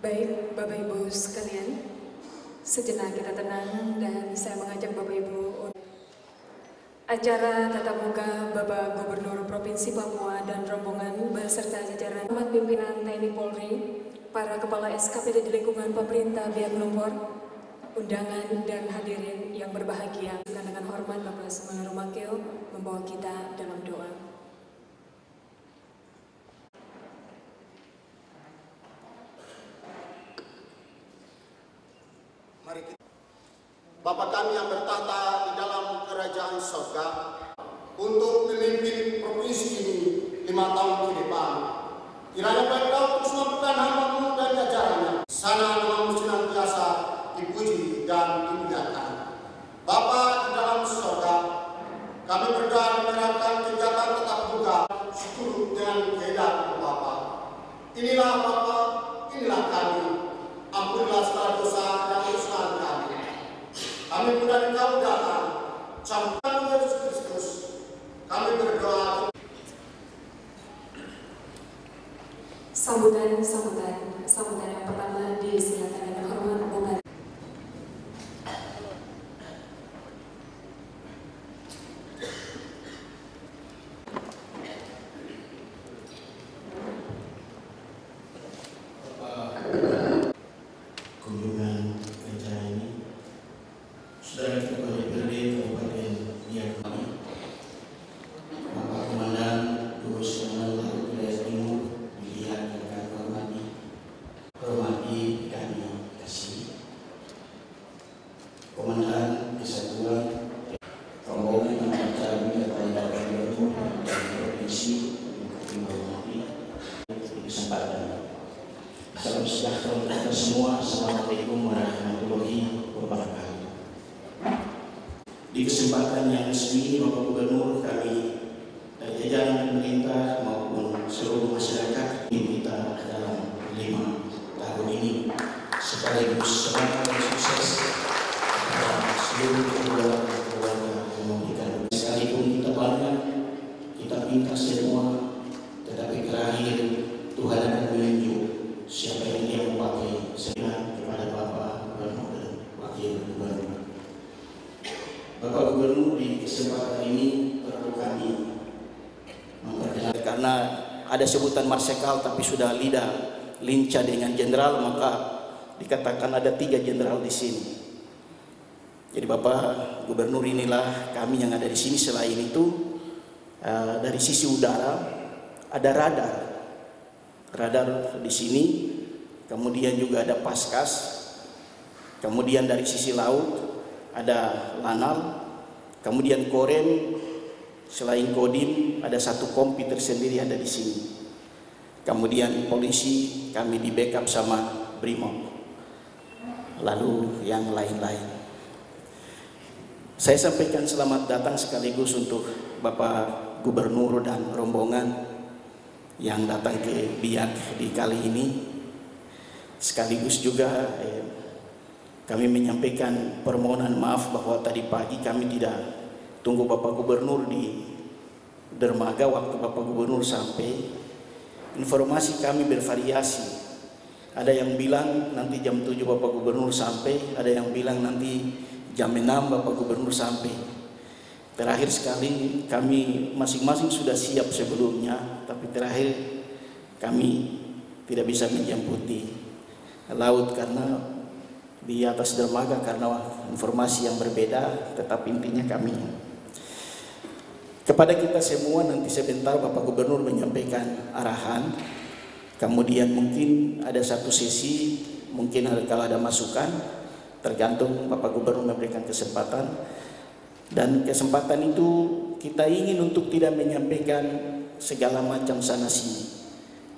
Baik, Bapak Ibu sekalian, sejenak kita tenang dan saya mengajak Bapak Ibu untuk acara tatap muka Bapak Gubernur Provinsi Papua dan rombongan beserta jajaran pimpinan TNI Polri, para kepala SKPD di lingkungan pemerintah Biak Numfor, undangan dan hadirin yang berbahagia. Dengan hormat Bapak Semangat Rumakil membawa kita dalam doa. Bapa kami yang bertahta di dalam kerajaan surga, untuk memimpin provinsi ini 5 tahun ke depan. Kiranya baik Kau terus mampukan hamba-Mu dan jajarannya. Sana namamu senantiasa dipuji dan dimuliakan. Bapa di dalam surga, kami berdoa menerapkan kegiatan tetap muka syukur dengan kehendak Bapa. Inilah Bapa, inilah kami. Ampunilah segala dosa dan kesalahan kami. Kami mudah Engkau datang, camkan Yesus Kristus. Kami berdoa. Sambutan yang pertama disilakan dengan hormat Bapak. Kunjungan gereja ini, saudara kita DPRD Kabupaten Biak kami, Bapak Komandan Gugus Komandan Wilayah Timur, dilihat yang kami hormati dan kasih Komandan Kesatuan rombongan yang berbicara tentang Bapak Gubernur dan Provinsi yang hormati kesempatan. Salam sejahtera untuk kita semua. Assalamualaikum warahmatullahi wabarakatuh. Di kesempatan yang resmi, Bapak Gubernur, kami dari jajaran pemerintah maupun seluruh masyarakat kita dalam 5 tahun ini sekaligus semangat dan sukses dan seluruh keluarga yang memberikan. Sekalipun kita banyak, kita minta semua, tetapi terakhir Tuhan akan menunjuk siapa yang dia memakai. Saya kepada Bapak Gubernur dan Wakil Gubernur. Bapak Gubernur, di kesempatan ini perlu kami memperkenalkan, karena ada sebutan marsekal tapi sudah lincah dengan jenderal, maka dikatakan ada 3 jenderal di sini. Jadi Bapak Gubernur, inilah kami yang ada di sini. Selain itu dari sisi udara ada radar di sini, kemudian juga ada Paskas, kemudian dari sisi laut ada Lanal, kemudian Korem, selain Kodim ada 1 kompi tersendiri ada di sini, kemudian polisi kami di backup sama Brimob, lalu yang lain-lain. Saya sampaikan selamat datang sekaligus untuk Bapak Gubernur dan rombongan yang datang ke Biak di kali ini. Sekaligus juga kami menyampaikan permohonan maaf bahwa tadi pagi kami tidak tunggu Bapak Gubernur di dermaga. Waktu Bapak Gubernur sampai, informasi kami bervariasi. Ada yang bilang nanti jam 7 Bapak Gubernur sampai, ada yang bilang nanti jam 6 Bapak Gubernur sampai. Terakhir sekali kami masing-masing sudah siap sebelumnya, tapi terakhir kami tidak bisa menjemputi laut karena di atas dermaga karena informasi yang berbeda. Tetapi intinya kami kepada kita semua, nanti sebentar Bapak Gubernur menyampaikan arahan, kemudian mungkin ada 1 sesi, mungkin kalau ada masukan, tergantung Bapak Gubernur memberikan kesempatan. Dan kesempatan itu kita ingin untuk tidak menyampaikan segala macam sana sini.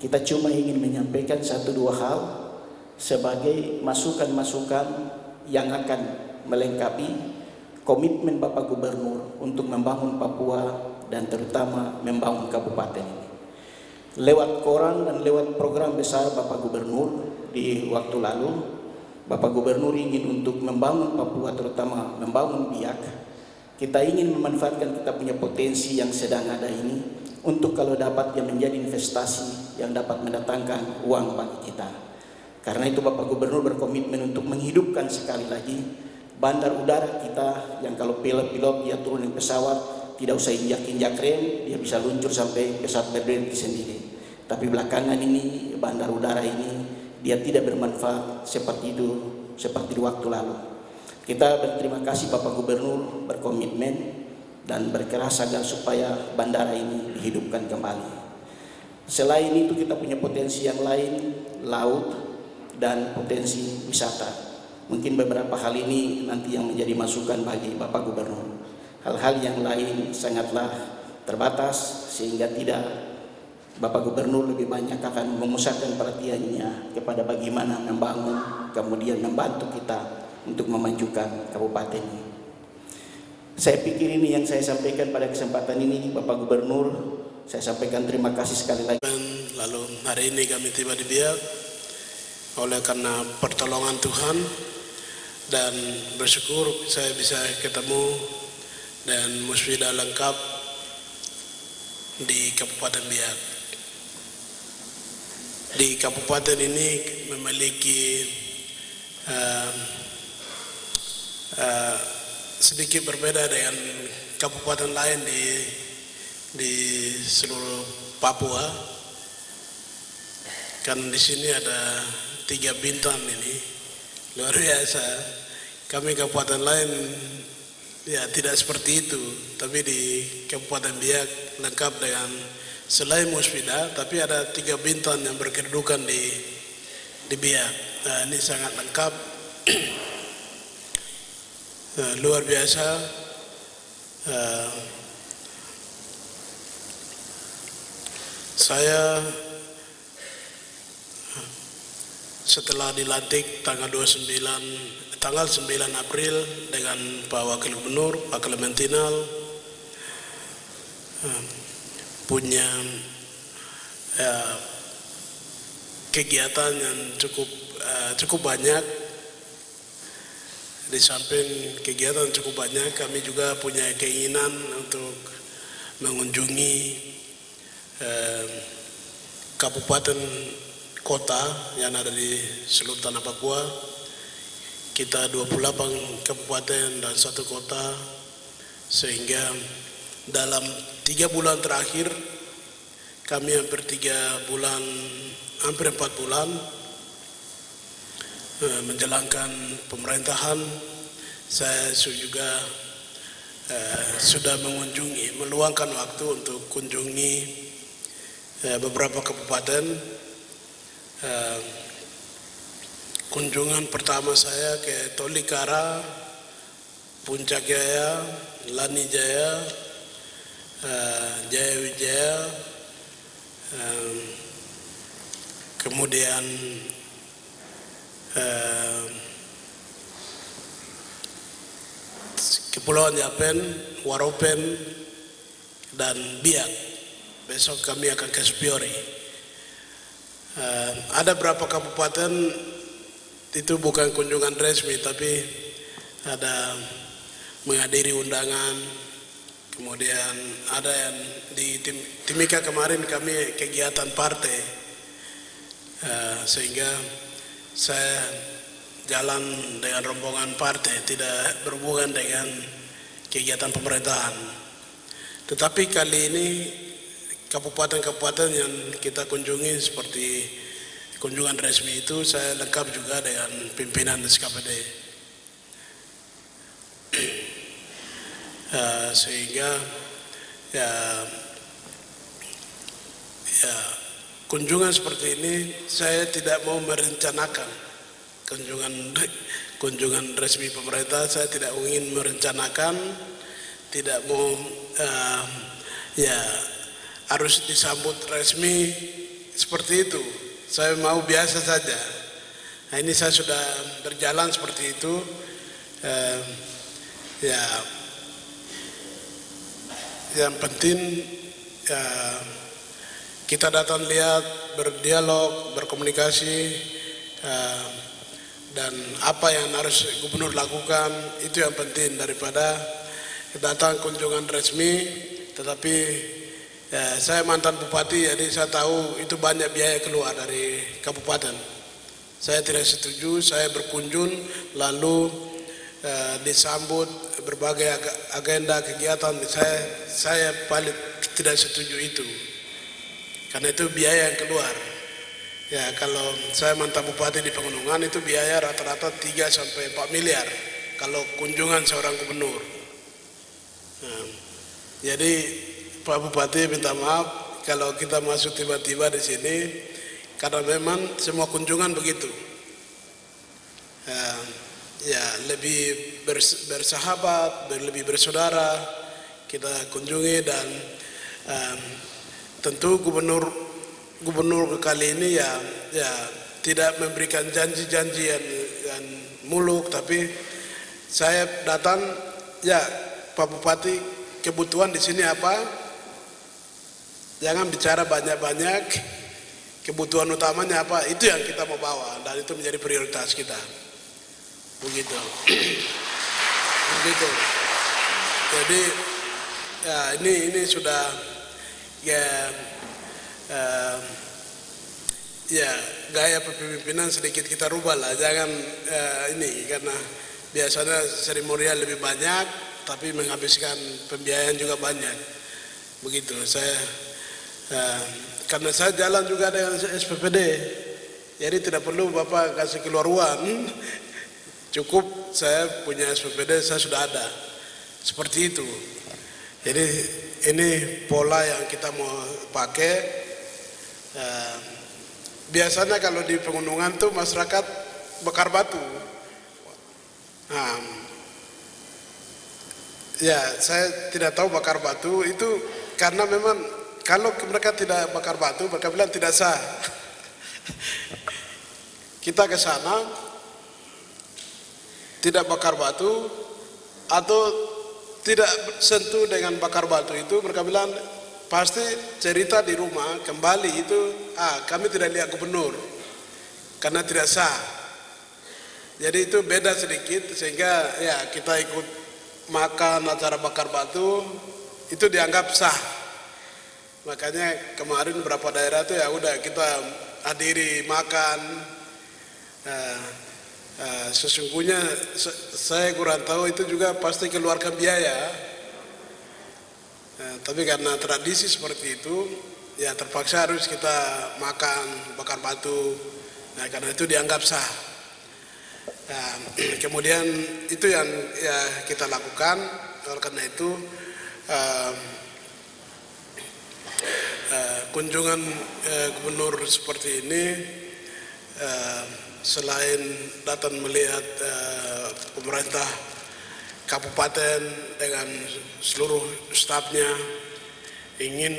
Kita cuma ingin menyampaikan 1-2 hal sebagai masukan-masukan yang akan melengkapi komitmen Bapak Gubernur untuk membangun Papua dan terutama membangun kabupaten ini. Lewat koran dan lewat program besar Bapak Gubernur di waktu lalu, Bapak Gubernur ingin untuk membangun Papua, terutama membangun Biak. Kita ingin memanfaatkan kita punya potensi yang sedang ada ini untuk kalau dapat yang menjadi investasi yang dapat mendatangkan uang bagi kita. Karena itu Bapak Gubernur berkomitmen untuk menghidupkan sekali lagi bandar udara kita yang kalau pilot dia turunin pesawat tidak usah injak-injak rem, dia bisa luncur sampai pesawat berdiri sendiri. Tapi belakangan ini bandar udara ini dia tidak bermanfaat seperti itu, seperti di waktu lalu. Kita berterima kasih Bapak Gubernur berkomitmen dan berkeras agar supaya bandara ini dihidupkan kembali. Selain itu kita punya potensi yang lain, laut dan potensi wisata. Mungkin beberapa hal ini nanti yang menjadi masukan bagi Bapak Gubernur. Hal-hal yang lain sangatlah terbatas sehingga tidak Bapak Gubernur lebih banyak akan memusatkan perhatiannya kepada bagaimana membangun kemudian membantu kita untuk memajukan kabupaten ini. Saya pikir ini yang saya sampaikan pada kesempatan ini Bapak Gubernur. Saya sampaikan terima kasih sekali lagi. Lalu hari ini kami tiba di Biak oleh karena pertolongan Tuhan, dan bersyukur saya bisa ketemu dan musbidah lengkap di Kabupaten Biak. Di kabupaten ini memiliki sedikit berbeda dengan kabupaten lain di seluruh Papua. Kan di sini ada 3 bintang ini, luar biasa. Kami kabupaten lain ya tidak seperti itu, tapi di Kabupaten Biak lengkap dengan selain musbidah, tapi ada 3 bintang yang berkedudukan di Biak. Nah, ini sangat lengkap, luar biasa. Saya setelah dilantik tanggal 9 April dengan Pak Wakil Gubernur, Pak Clementinal, punya kegiatan yang cukup banyak. Di samping kegiatan cukup banyak, kami juga punya keinginan untuk mengunjungi kabupaten kota yang ada di seluruh tanah Papua. Kita 28 kabupaten dan 1 kota, sehingga dalam 3 bulan terakhir kami hampir 4 bulan menjalankan pemerintahan. Saya juga sudah meluangkan waktu untuk kunjungi beberapa kabupaten. Kunjungan pertama saya ke Tolikara, Puncak Jaya, Lani Jaya, Jaya Wijaya, kemudian Kepulauan Yapen, Waropen, dan Biak. Besok kami akan ke Spiori. Ada berapa kabupaten itu bukan kunjungan resmi, tapi ada menghadiri undangan. Kemudian ada yang di Timika kemarin kami kegiatan partai, sehingga saya jalan dengan rombongan partai, tidak berhubungan dengan kegiatan pemerintahan. Tetapi kali ini kabupaten-kabupaten yang kita kunjungi seperti kunjungan resmi itu saya lengkap juga dengan pimpinan SKPD, sehingga ya kunjungan seperti ini saya tidak mau merencanakan kunjungan resmi pemerintah. Saya tidak ingin merencanakan, tidak mau harus disambut resmi seperti itu. Saya mau biasa saja. Nah, ini saya sudah berjalan seperti itu. Yang penting kita datang lihat, berdialog, berkomunikasi, dan apa yang harus gubernur lakukan itu yang penting daripada datang kunjungan resmi. Tetapi saya mantan bupati, jadi saya tahu itu banyak biaya keluar dari kabupaten. Saya tidak setuju, saya berkunjung lalu disambut berbagai agenda kegiatan. Saya paling tidak setuju itu, karena itu biaya yang keluar. Ya, kalau saya mantan bupati di Pegunungan itu biaya rata-rata 3 sampai 4 miliar kalau kunjungan seorang gubernur. Nah, jadi Pak Bupati minta maaf kalau kita masuk tiba-tiba di sini, karena memang semua kunjungan begitu. Ya, lebih bersahabat, lebih bersaudara kita kunjungi, dan tentu gubernur kali ini ya tidak memberikan janji-janji yang muluk, tapi saya datang, ya Pak Bupati, kebutuhan di sini apa? Jangan bicara banyak-banyak, kebutuhan utamanya apa? Itu yang kita mau bawa, dan itu menjadi prioritas kita. Begitu. Begitu. Jadi ya ini sudah ya gaya kepemimpinan sedikit kita rubah lah. Jangan ini, karena biasanya seremonial lebih banyak tapi menghabiskan pembiayaan juga banyak. Begitu. Saya karena saya jalan juga dengan SPPD, jadi tidak perlu Bapak kasih keluar uang. Cukup saya punya SPPD, saya sudah ada. Seperti itu. Jadi ini pola yang kita mau pakai. Biasanya kalau di pegunungan tuh masyarakat bakar batu. Nah, ya saya tidak tahu bakar batu itu, karena memang kalau mereka tidak bakar batu, mereka bilang tidak sah. Kita ke sana tidak bakar batu atau tidak sentuh dengan bakar batu itu, mereka bilang pasti cerita di rumah kembali itu, kami tidak lihat gubernur karena tidak sah. Jadi itu beda sedikit, sehingga ya kita ikut makan acara bakar batu itu dianggap sah. Makanya kemarin beberapa daerah itu ya udah kita hadiri makan. Sesungguhnya saya kurang tahu, itu juga pasti keluarkan biaya. Tapi karena tradisi seperti itu, ya terpaksa harus kita makan bakar batu. Nah, karena itu dianggap sah. Kemudian itu yang ya kita lakukan. Oleh karena itu kunjungan gubernur seperti ini, selain datang melihat pemerintah kabupaten dengan seluruh stafnya, ingin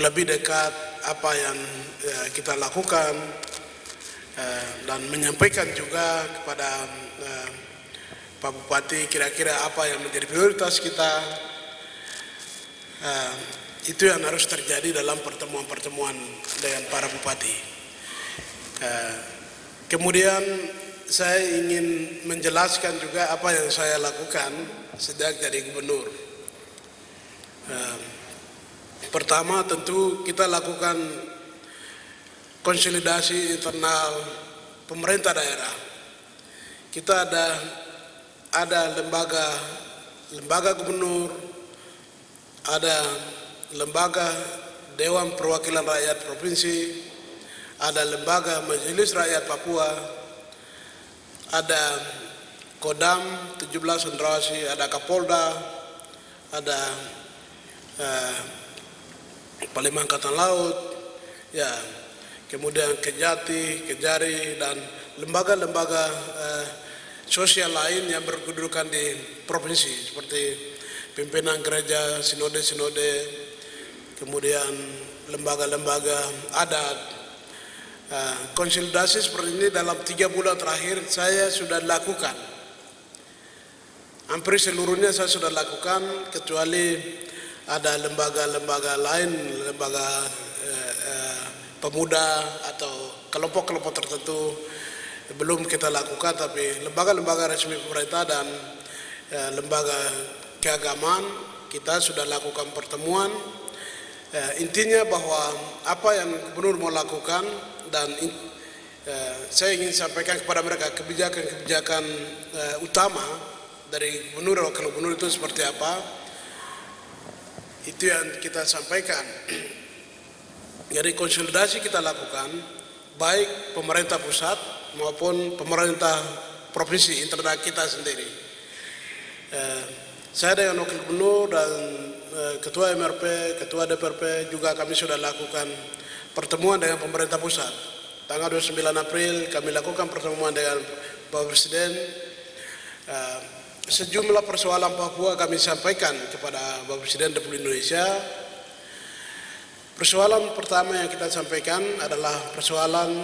lebih dekat apa yang kita lakukan, dan menyampaikan juga kepada Pak Bupati kira-kira apa yang menjadi prioritas kita. Itu yang harus terjadi dalam pertemuan-pertemuan dengan para bupati. Kemudian saya ingin menjelaskan juga apa yang saya lakukan sejak jadi gubernur. Pertama, tentu kita lakukan konsolidasi internal pemerintah daerah. Kita ada lembaga gubernur, ada lembaga Dewan Perwakilan Rakyat Provinsi, ada lembaga Majelis Rakyat Papua, ada Kodam 17 Cenderawasih, ada Kapolda, ada Panglima Angkatan Laut, ya, kemudian Kejati, Kejari, dan lembaga-lembaga sosial lain yang berkedudukan di provinsi, seperti pimpinan gereja, sinode-sinode, kemudian lembaga-lembaga adat. Konsolidasi seperti ini dalam 3 bulan terakhir saya sudah lakukan. Hampir seluruhnya saya sudah lakukan, kecuali ada lembaga-lembaga lain, lembaga pemuda atau kelompok-kelompok tertentu belum kita lakukan, tapi lembaga-lembaga resmi pemerintah dan lembaga keagamaan kita sudah lakukan pertemuan. intinya bahwa apa yang gubernur mau lakukan dan saya ingin sampaikan kepada mereka kebijakan-kebijakan utama dari gubernur dan wakil gubernur itu seperti apa. Itu yang kita sampaikan. Jadi konsolidasi kita lakukan baik pemerintah pusat maupun pemerintah provinsi internal kita sendiri. Saya dengan wakil gubernur dan ketua MRP, ketua DPRP juga kami sudah lakukan pertemuan dengan pemerintah pusat. Tanggal 29 April kami lakukan pertemuan dengan Bapak Presiden. Sejumlah persoalan Papua kami sampaikan kepada Bapak Presiden Republik Indonesia. Persoalan pertama yang kita sampaikan adalah persoalan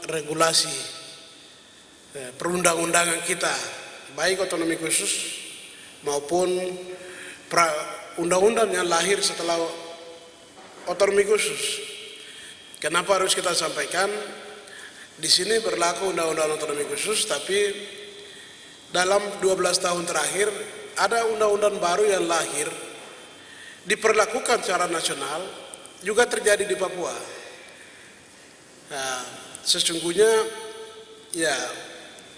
regulasi perundang-undangan kita, baik otonomi khusus maupun undang-undang yang lahir setelah otonomi khusus. Kenapa harus kita sampaikan? Di sini berlaku undang-undang otonomi khusus, tapi dalam 12 tahun terakhir ada undang-undang baru yang lahir diperlakukan secara nasional juga terjadi di Papua. Nah, sesungguhnya ya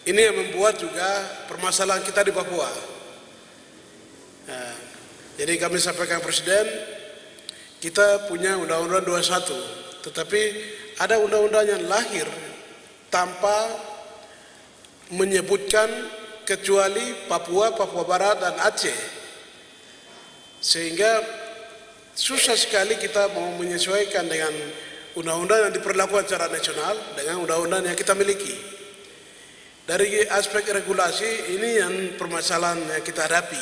ini yang membuat juga permasalahan kita di Papua. Nah, jadi kami sampaikan Presiden, kita punya Undang-Undang 21, tetapi ada undang-undang yang lahir tanpa menyebutkan kecuali Papua, Papua Barat, dan Aceh. Sehingga susah sekali kita mau menyesuaikan dengan undang-undang yang diperlakukan secara nasional dengan undang-undang yang kita miliki. Dari aspek regulasi ini yang permasalahan yang kita hadapi.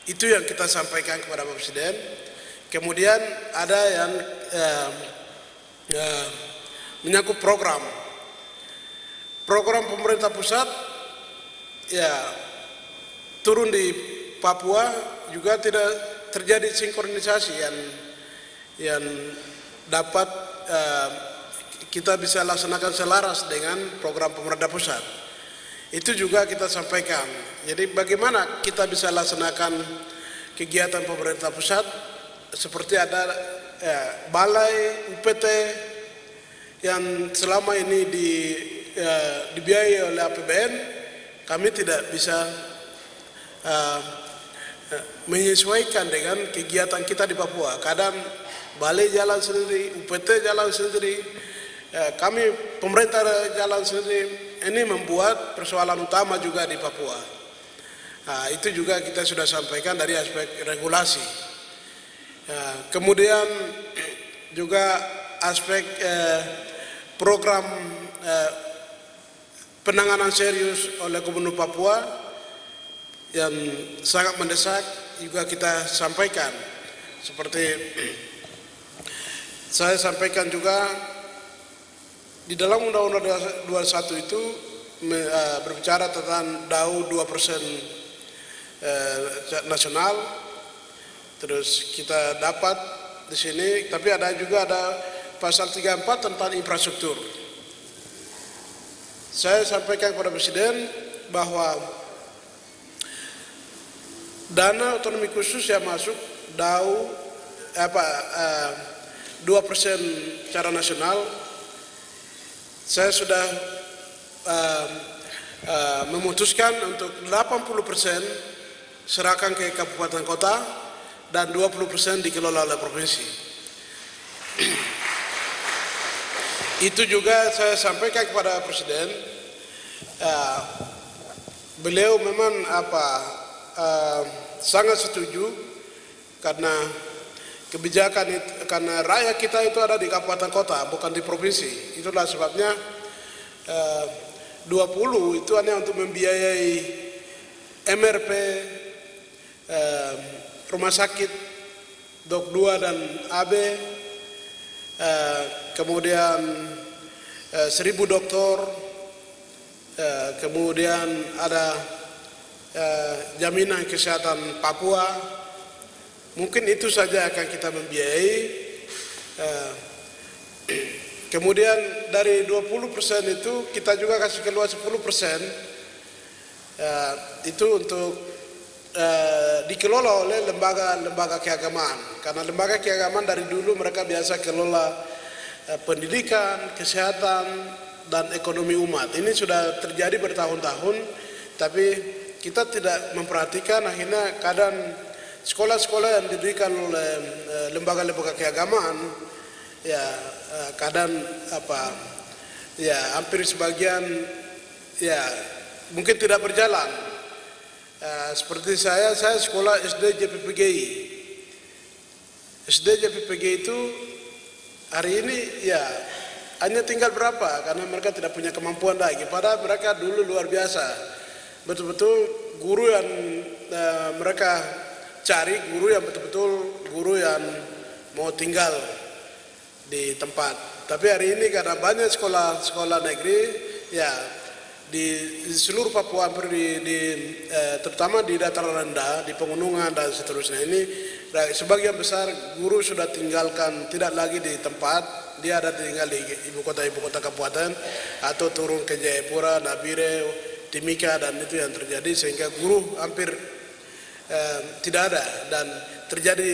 Itu yang kita sampaikan kepada Bapak Presiden. Kemudian ada yang menyangkut program pemerintah pusat ya turun di Papua juga tidak terjadi sinkronisasi yang dapat kita bisa laksanakan selaras dengan program pemerintah pusat. Itu juga kita sampaikan. Jadi bagaimana kita bisa laksanakan kegiatan pemerintah pusat seperti ada balai UPT yang selama ini dibiayai oleh APBN, kami tidak bisa menyesuaikan dengan kegiatan kita di Papua. Kadang balai jalan sendiri, UPT jalan sendiri, kami pemerintah jalan sendiri. Ini membuat persoalan utama juga di Papua. Nah, itu juga kita sudah sampaikan dari aspek regulasi. Kemudian juga aspek program penanganan serius oleh Gubernur Papua yang sangat mendesak juga kita sampaikan. Seperti saya sampaikan juga di dalam Undang-Undang 21 itu berbicara tentang DAU 2% nasional. Terus kita dapat di sini, tapi ada pasal 34 tentang infrastruktur. Saya sampaikan kepada Presiden bahwa dana otonomi khusus yang masuk DAU 2% secara nasional, saya sudah memutuskan untuk 80% serahkan ke kabupaten kota dan 20% dikelola oleh provinsi. Itu juga saya sampaikan kepada Presiden. Beliau memang sangat setuju karena kebijakan itu, karena rakyat kita itu ada di kabupaten kota bukan di provinsi. Itulah sebabnya 20 itu hanya untuk membiayai MRP, rumah sakit Dok 2 dan AB, kemudian 1000 dokter, kemudian ada jaminan kesehatan Papua. Mungkin itu saja akan kita membiayai. Kemudian dari 20% itu kita juga kasih keluar 10%. Itu untuk dikelola oleh lembaga keagamaan. Karena lembaga keagamaan dari dulu mereka biasa kelola pendidikan, kesehatan, dan ekonomi umat. Ini sudah terjadi bertahun-tahun, tapi kita tidak memperhatikan. Akhirnya kadang sekolah-sekolah yang didirikan oleh lembaga-lembaga keagamaan, ya kadang hampir sebagian ya mungkin tidak berjalan. Seperti saya sekolah SD JPPGI. SD JPPGI itu hari ini ya hanya tinggal berapa, karena mereka tidak punya kemampuan lagi. Padahal mereka dulu luar biasa. Betul-betul guru yang mereka cari, guru yang betul-betul guru yang mau tinggal di tempat. Tapi hari ini karena banyak sekolah negeri, ya di seluruh Papua hampir terutama di dataran rendah, di pegunungan dan seterusnya ini, sebagian besar guru sudah tinggalkan, tidak lagi di tempat, dia ada tinggal di ibu kota kabupaten atau turun ke Jayapura, Nabire, Timika, dan itu yang terjadi sehingga guru hampir tidak ada, dan terjadi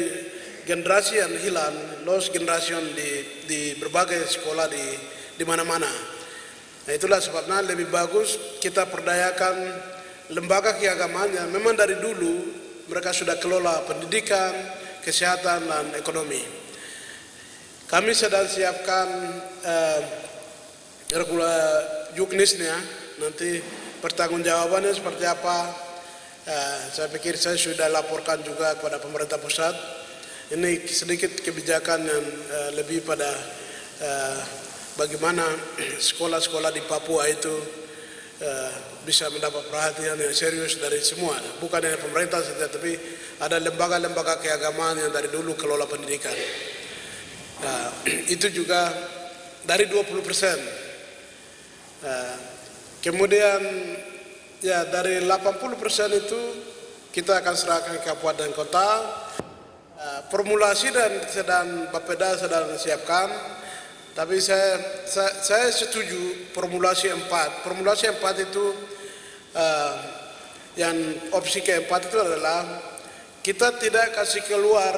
generasi yang hilang, lost generation di berbagai sekolah di mana-mana. Nah, itulah sebabnya lebih bagus kita perdayakan lembaga keagamaan yang memang dari dulu mereka sudah kelola pendidikan, kesehatan, dan ekonomi. Kami sedang siapkan juknisnya, nanti pertanggungjawabannya seperti apa. Saya pikir saya sudah laporkan juga kepada pemerintah pusat. Ini sedikit kebijakan yang lebih pada bagaimana sekolah-sekolah di Papua itu bisa mendapat perhatian yang serius dari semua, bukan hanya pemerintah saja, tapi ada lembaga-lembaga keagamaan yang dari dulu kelola pendidikan. Itu juga dari 20%. Kemudian ya dari 80% itu kita akan serahkan ke kabupaten kota. Formulasi dan Bapeda sedang siapkan. Tapi saya setuju formulasi 4. Formulasi 4 itu yang opsi keempat itu adalah kita tidak kasih keluar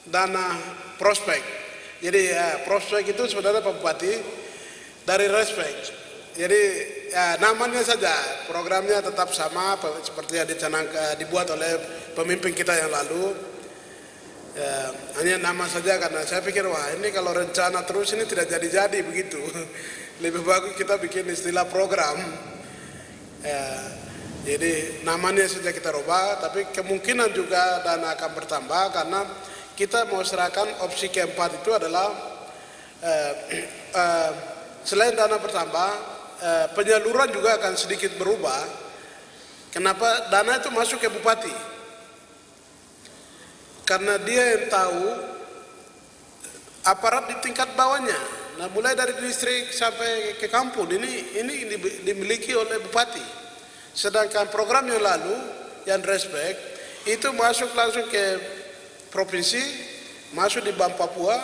dana prospek. Jadi ya, prospek itu sebenarnya Pak Bupati dari respek. Jadi ya, namanya saja, programnya tetap sama seperti yang dibuat oleh pemimpin kita yang lalu. Ya, hanya nama saja, karena saya pikir wah ini kalau rencana terus ini tidak jadi-jadi begitu. Lebih bagus kita bikin istilah program. Ya, jadi namanya saja kita rubah, tapi kemungkinan juga dana akan bertambah karena kita mau serahkan opsi keempat itu adalah selain dana bertambah, penyaluran juga akan sedikit berubah. Kenapa? Dana itu masuk ke bupati. Karena dia yang tahu aparat di tingkat bawahnya. Nah, mulai dari distrik sampai ke kampung ini dimiliki oleh bupati. Sedangkan program yang lalu yang respek itu masuk langsung ke provinsi, masuk di Bank Papua.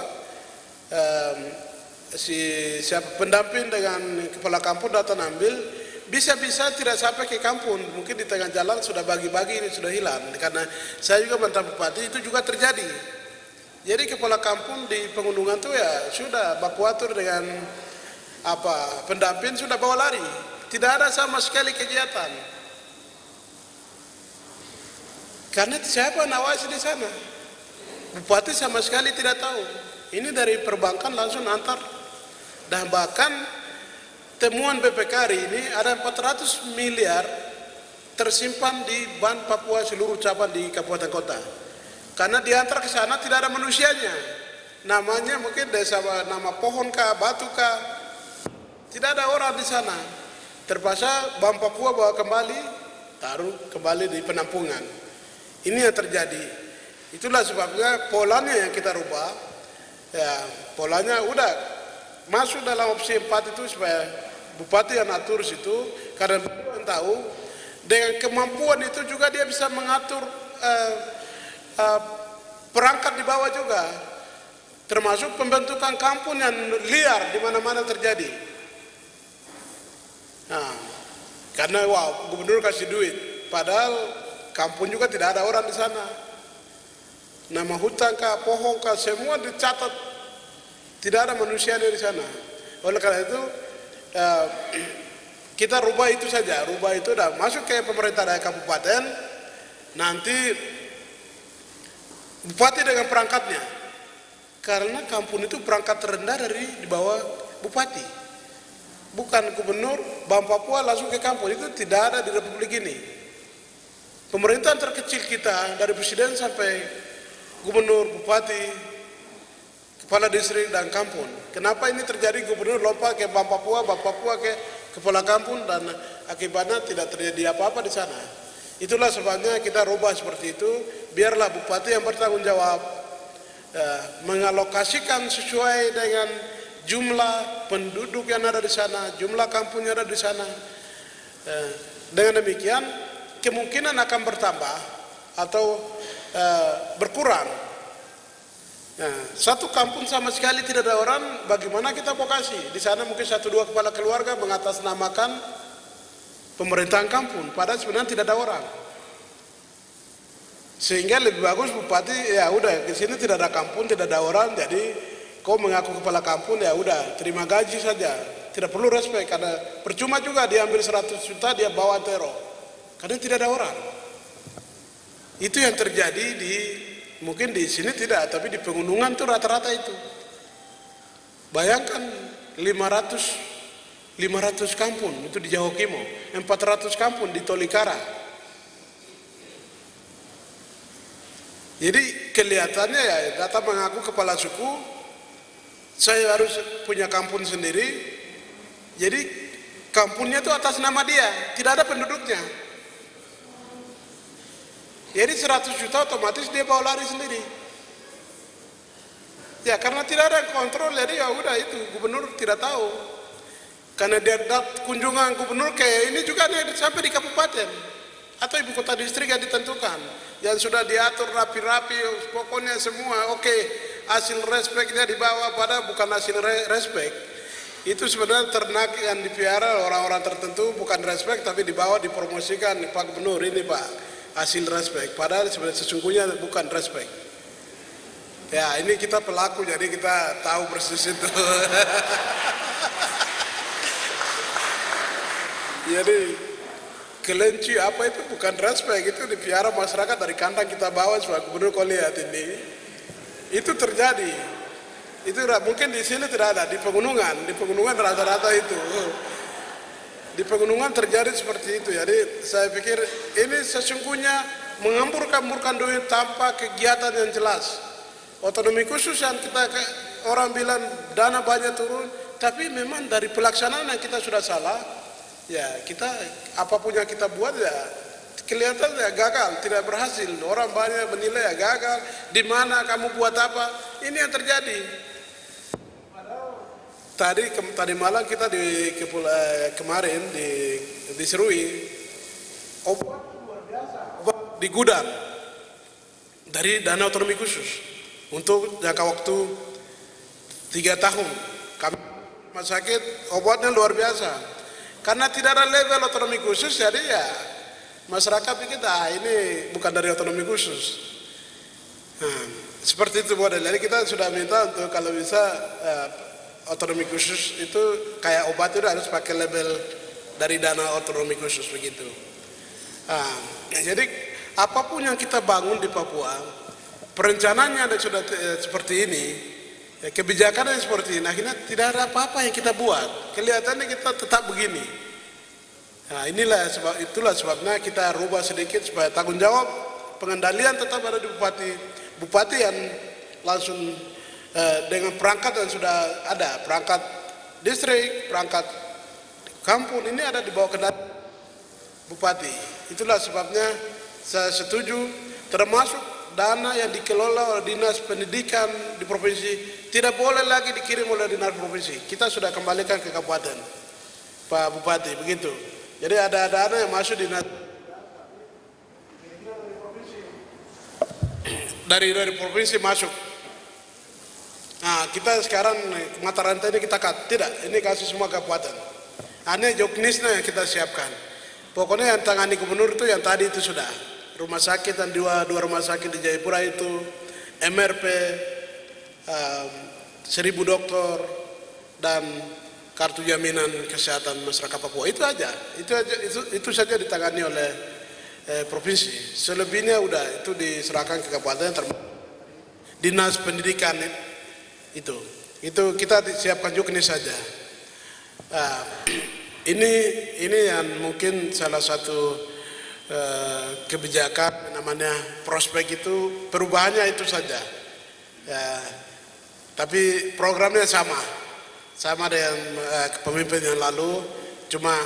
Siapa pendamping dengan kepala kampung datang ambil. Bisa-bisa tidak sampai ke kampung, mungkin di tengah jalan sudah bagi-bagi, ini sudah hilang. Karena saya juga mantan bupati, itu juga terjadi. Jadi kepala kampung di pegunungan itu ya sudah baku atur dengan pendamping sudah bawa lari. Tidak ada sama sekali kegiatan. Karena siapa nawasi di sana? Bupati sama sekali tidak tahu. Ini dari perbankan langsung antar. Dan bahkan temuan BPK hari ini ada 400 miliar tersimpan di Bank Papua seluruh cabang di kabupaten kota. Karena diantar ke sana tidak ada manusianya. Namanya mungkin desa nama pohon kah, batu kah. Tidak ada orang di sana. Terpaksa Bank Papua bawa kembali, taruh kembali di penampungan. Ini yang terjadi. Itulah sebabnya polanya yang kita rubah. Ya, polanya udah masuk dalam opsi 4 itu supaya bupati yang atur situ, karena beliau yang tahu dengan kemampuan itu juga dia bisa mengatur perangkat di bawah juga, termasuk pembentukan kampung yang liar di mana-mana terjadi. Nah, karena wow, gubernur kasih duit, padahal kampung juga tidak ada orang di sana. Nama hutan kah, pohon kah, semua dicatat, tidak ada manusia di sana. Oleh karena itu kita rubah itu saja, rubah itu dah masuk ke pemerintah daerah kabupaten, nanti bupati dengan perangkatnya, karena kampung itu perangkat terendah dari di bawah bupati, bukan gubernur Bank Papua langsung ke kampung, itu tidak ada di Republik ini. Pemerintahan terkecil kita dari presiden sampai gubernur, bupati, kepala distrik dan kampung. Kenapa ini terjadi? Gubernur lompat ke Bank Papua ke kepala kampung, dan akibatnya tidak terjadi apa-apa di sana. Itulah sebabnya kita rubah seperti itu. Biarlah bupati yang bertanggung jawab mengalokasikan sesuai dengan jumlah penduduk yang ada di sana, jumlah kampung yang ada di sana. Dengan demikian kemungkinan akan bertambah atau berkurang. Satu kampung sama sekali tidak ada orang, bagaimana kita vokasi? Di sana mungkin 1-2 kepala keluarga mengatasnamakan pemerintahan kampung, padahal sebenarnya tidak ada orang. Sehingga lebih bagus bupati, ya udah di sini tidak ada kampung, tidak ada orang, jadi kau mengaku kepala kampung, ya udah terima gaji saja, tidak perlu respek, karena percuma juga dia ambil 100 juta dia bawa teror, karena tidak ada orang. Itu yang terjadi di, mungkin di sini tidak, tapi di pegunungan tuh rata-rata itu. Bayangkan 500 kampung itu di Jawa Kimo, 400 kampung di Tolikara. Jadi kelihatannya ya datang mengaku kepala suku, saya harus punya kampung sendiri. Jadi kampungnya itu atas nama dia, tidak ada penduduknya. Jadi 100 juta otomatis dia bawa lari sendiri. Ya karena tidak ada yang kontrol, jadi ya udah itu gubernur tidak tahu. Karena dia kunjungan gubernur kayak ini juga ada sampai di kabupaten atau ibu kota distrik yang ditentukan, yang sudah diatur rapi-rapi, pokoknya semua oke. Hasil respeknya dibawa, pada bukan hasil respek. Itu sebenarnya ternak yang dipiara orang-orang tertentu, bukan respek, tapi dibawa dipromosikan, Pak Gubernur ini Pak hasil respek, padahal sebenarnya sesungguhnya bukan respek. Ya ini kita pelaku, jadi kita tahu persis itu. Jadi kelinci apa itu bukan respek, itu dipiara masyarakat dari kandang kita bawa sebagai gubernur. Kau lihat ini, itu terjadi. Itu mungkin di sini tidak ada, di pegunungan rata-rata itu. Di pegunungan terjadi seperti itu. Jadi saya pikir ini sesungguhnya mengamburkan duit tanpa kegiatan yang jelas. Otonomi khusus yang kita orang bilang dana banyak turun, tapi memang dari pelaksanaan yang kita sudah salah. Ya kita apapun yang kita buat ya kelihatan ya gagal, tidak berhasil. Orang banyak menilai ya gagal. Di mana kamu buat apa? Ini yang terjadi. Tadi malam kita kemarin di Serui, obat luar biasa, obat di gudang dari dana otonomi khusus untuk jangka waktu 3 tahun. Kami rumah sakit obatnya luar biasa. Karena tidak ada level otonomi khusus, jadi ya masyarakat pikir ini bukan dari otonomi khusus. Nah, seperti itu model. Jadi kita sudah minta untuk kalau bisa otonomi khusus itu kayak obat itu harus pakai label dari dana otonomi khusus begitu. Jadi apapun yang kita bangun di Papua, perencanaannya ada sudah seperti ini, kebijakannya seperti ini, akhirnya tidak ada apa-apa yang kita buat. Kelihatannya kita tetap begini. Nah itulah sebabnya kita rubah sedikit supaya tanggung jawab pengendalian tetap ada di bupati. Bupati yang langsung dengan perangkat yang sudah ada, perangkat distrik, perangkat kampung, ini ada di bawah kendali bupati. Itulah sebabnya saya setuju, termasuk dana yang dikelola oleh dinas pendidikan di provinsi tidak boleh lagi dikirim oleh dinas provinsi. Kita sudah kembalikan ke kabupaten, Pak Bupati, begitu. Jadi ada dana yang masuk dinas dari provinsi masuk. Nah, kita sekarang mata rantai ini kita tidak, ini kasih semua kabupaten. Ini joknisnya yang kita siapkan. Pokoknya yang tangani gubernur itu yang tadi itu sudah. rumah sakit dan dua rumah sakit di Jayapura itu, MRP, 1000 dokter dan kartu jaminan kesehatan masyarakat Papua. Itu aja. Itu saja ditangani oleh provinsi. Selebihnya udah itu diserahkan ke kabupaten, dinas pendidikan itu kita siapkan juga ini saja. Ini yang mungkin salah satu kebijakan namanya prospek itu, perubahannya itu saja. Tapi programnya sama dengan pemimpin yang lalu, cuma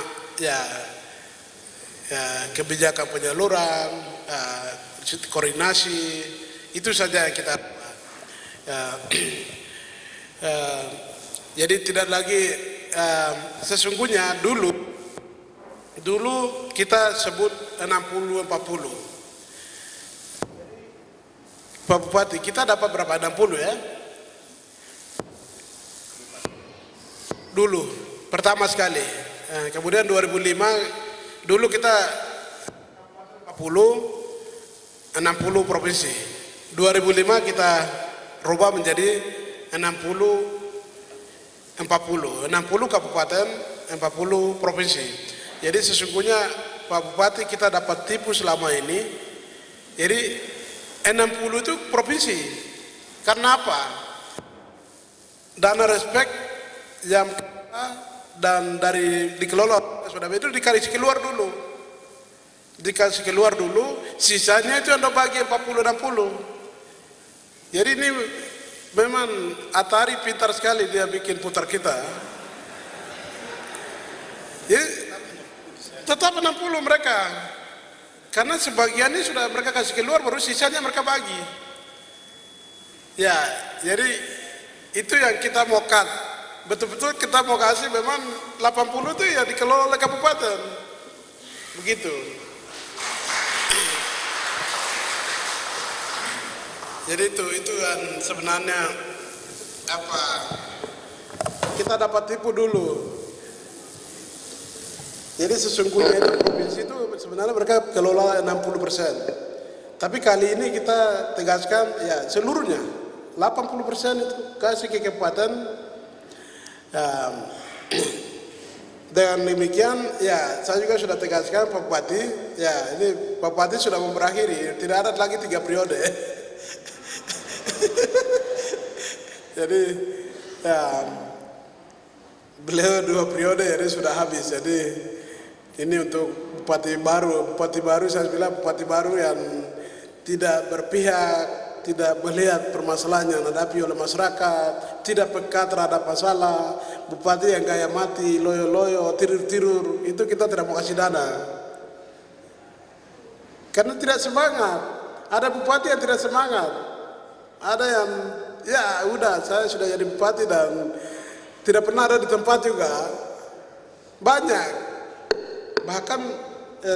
kebijakan penyaluran, koordinasi itu saja yang kita jadi tidak lagi sesungguhnya dulu kita sebut 60-40 Pak Bupati, kita dapat berapa? 60 ya dulu pertama sekali. Kemudian 2005 dulu kita 60 provinsi. 2005 kita rubah menjadi 60 kabupaten, 40 provinsi. Jadi sesungguhnya Pak Bupati kita dapat tipu selama ini. Jadi 60 itu provinsi. Karena apa? Dana respek yang dan dari dikelola sudah itu dikasih keluar dulu, sisanya itu Anda bagi 40-60. Jadi ini memang Atari pintar sekali, dia bikin putar kita. Jadi tetap 60 mereka, karena sebagiannya sudah mereka kasih keluar, baru sisanya mereka bagi. Ya, jadi itu yang kita mau cut. Betul-betul kita mau kasih memang 80 itu ya dikelola oleh kabupaten. Begitu. Jadi itu kan sebenarnya apa? Kita dapat tipu dulu. Jadi sesungguhnya itu provinsi itu sebenarnya mereka kelola 60%. Tapi kali ini kita tegaskan ya seluruhnya 80% itu kasih ke kabupaten. Dengan demikian ya saya juga sudah tegaskan Pak Bupati, ya ini Pak Bupati sudah mau berakhiri, tidak ada lagi 3 periode. Jadi ya beliau 2 periode jadi sudah habis. Jadi ini untuk bupati baru saya bilang bupati baru yang tidak berpihak, tidak melihat permasalahan yang dihadapi oleh masyarakat, tidak peka terhadap masalah. Bupati yang gaya mati, loyo-loyo, tirur-tirur, itu kita tidak mau kasih dana. Karena tidak semangat. Ada bupati yang tidak semangat. Ada yang ya udah saya sudah jadi bupati dan tidak pernah ada di tempat juga. Banyak. Bahkan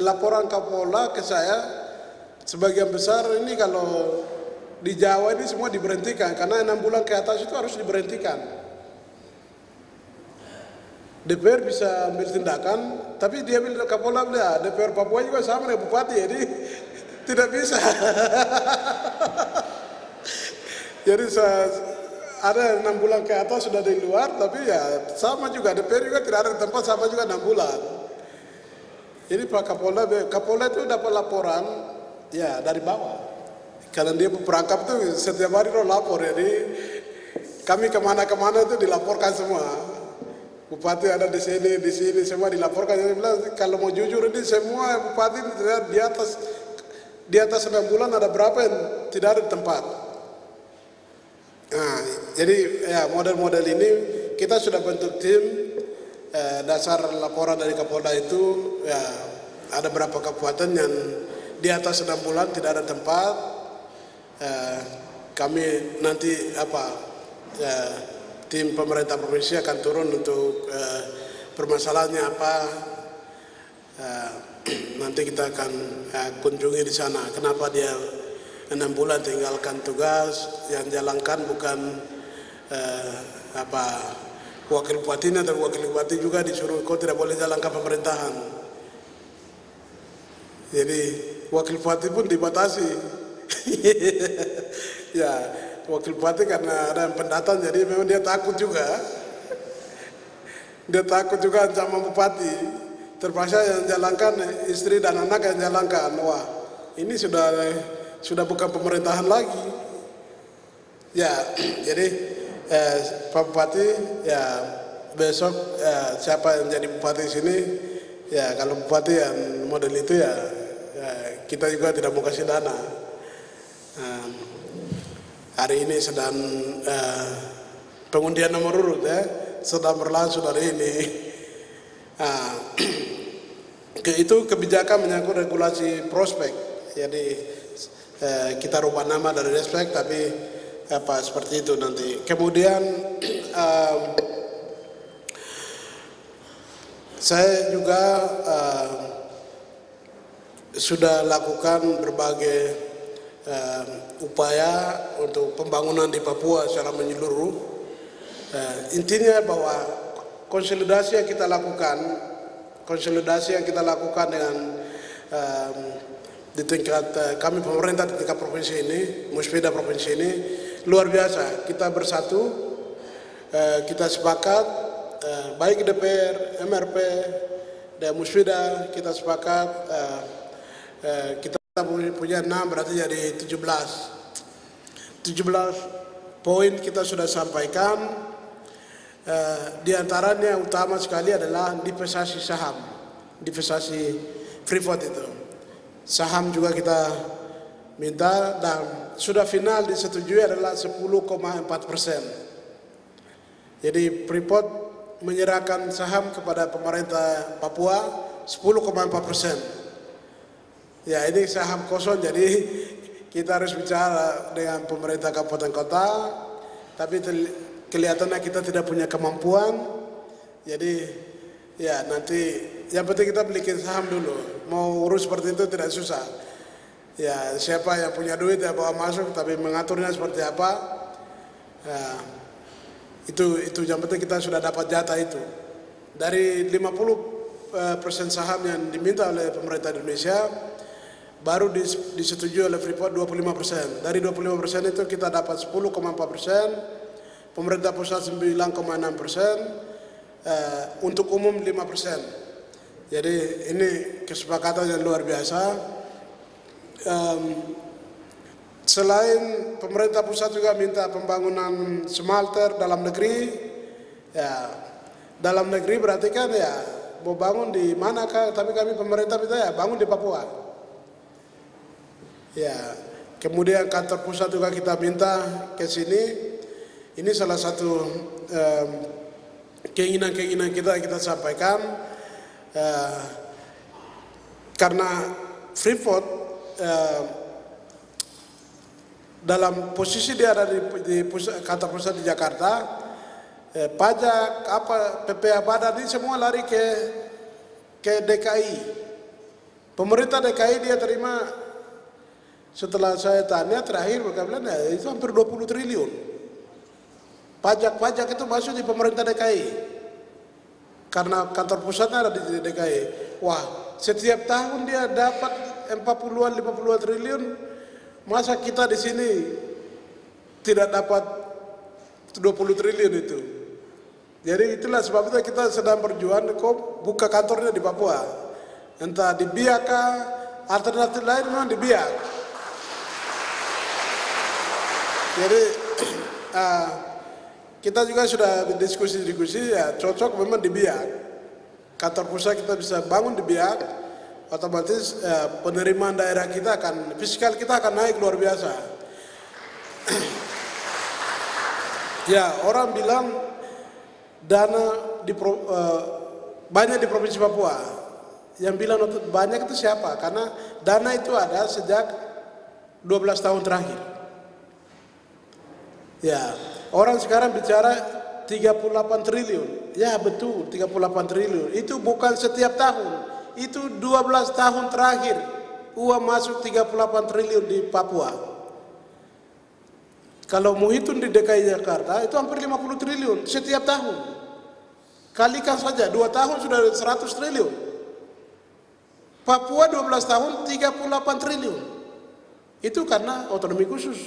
laporan Kapolda ke saya sebagian besar ini kalau di Jawa ini semua diberhentikan karena 6 bulan ke atas itu harus diberhentikan. DPR bisa ambil tindakan, tapi dia bilang Kapolda bilang DPR Papua juga sama dengan bupati, jadi tidak bisa. Jadi ada 6 bulan ke atas sudah di luar, tapi ya sama juga DPR juga tidak ada di tempat, sama juga 6 bulan. Jadi Pak Kapolda itu dapat laporan ya dari bawah. Karena dia perangkap itu setiap hari lapor, jadi kami kemana-kemana itu dilaporkan semua. Bupati ada di sini semua dilaporkan. Jadi bilang kalau mau jujur ini semua bupati di atas 6 bulan ada berapa yang tidak ada di tempat. Nah, jadi ya model-model ini kita sudah bentuk tim. Dasar laporan dari Kapolda itu ya ada berapa kabupaten yang di atas 6 bulan tidak ada tempat. Kami nanti tim pemerintah provinsi akan turun untuk permasalahannya apa. Nanti kita akan kunjungi di sana. Kenapa dia 6 bulan tinggalkan tugas, yang jalankan bukan wakil bupatinya, atau wakil bupati juga disuruh kau tidak boleh jalankan pemerintahan. Jadi wakil bupati pun dibatasi. Ya, wakil bupati karena ada yang pendatang jadi memang dia takut juga. Dia takut juga ancaman bupati. Terpaksa yang jalankan istri dan anak yang jalankan. Wah, ini sudah bukan pemerintahan lagi. Ya, jadi Pak Bupati ya besok siapa yang jadi bupati sini ya, kalau bupati yang model itu ya kita juga tidak mau kasih dana. Hari ini sedang pengundian nomor urut ya, sedang berlangsung hari ini. Itu kebijakan menyangkut regulasi prospek. Jadi kita rubah nama dari prospek tapi seperti itu nanti. Kemudian saya juga sudah lakukan berbagai upaya untuk pembangunan di Papua secara menyeluruh. Intinya bahwa konsolidasi yang kita lakukan dengan di tingkat kami pemerintah di tingkat provinsi ini, Musbida provinsi ini luar biasa. Kita bersatu, kita sepakat, baik DPR, MRP, dan Musbida kita sepakat. Kita punya 6 berarti jadi 17 poin kita sudah sampaikan. Di antaranya utama sekali adalah divestasi saham, divestasi Freeport itu. Saham juga kita minta dan sudah final disetujui adalah 10,4%. Jadi Freeport menyerahkan saham kepada pemerintah Papua 10,4%. Ya, ini saham kosong, jadi kita harus bicara dengan pemerintah kabupaten kota, tapi kelihatannya kita tidak punya kemampuan. Jadi ya nanti yang penting kita belikan saham dulu. Mau urus seperti itu tidak susah. Ya, siapa yang punya duit ya bawa masuk, tapi mengaturnya seperti apa, ya, itu yang penting kita sudah dapat jatah itu. Dari 50% saham yang diminta oleh pemerintah Indonesia, baru disetujui oleh Freeport 25%. Dari 25% itu kita dapat 10,4%. Pemerintah pusat 9,6%, untuk umum 5%. Jadi ini kesepakatan yang luar biasa. Selain pemerintah pusat juga minta pembangunan smelter dalam negeri. Ya, dalam negeri berarti kan ya mau bangun di manakah? Tapi kami pemerintah minta ya bangun di Papua. Ya, kemudian kantor pusat juga kita minta ke sini. Ini salah satu keinginan kita sampaikan, karena Freeport dalam posisi dia ada di kantor pusat di Jakarta, pajak PPh Badan ini semua lari ke DKI. Pemerintah DKI dia terima, setelah saya tanya terakhir mereka bilang ya, itu hampir 20 triliun. Pajak itu masuk di pemerintah DKI karena kantor pusatnya ada di DKI. Wah, setiap tahun dia dapat 40-an 50 triliun. Masa kita di sini tidak dapat 20 triliun itu? Jadi itulah sebabnya kita sedang berjuang kok buka kantornya di Papua. Entah di Biak, alternatif lain memang di Biak. Jadi kita juga sudah diskusi ya cocok memang di Biak. Kantor pusat kita bisa bangun di Biak, otomatis penerimaan daerah kita fiskal kita akan naik luar biasa. Ya, orang bilang dana banyak di provinsi Papua. Yang bilang banyak itu siapa? Karena dana itu ada sejak 12 tahun terakhir. Ya, orang sekarang bicara 38 triliun. Ya betul, 38 triliun. Itu bukan setiap tahun. Itu 12 tahun terakhir uang masuk 38 triliun di Papua. Kalau mau hitung di DKI Jakarta itu hampir 50 triliun setiap tahun. Kalikan saja 2 tahun sudah 100 triliun. Papua 12 tahun 38 triliun. Itu karena otonomi khusus.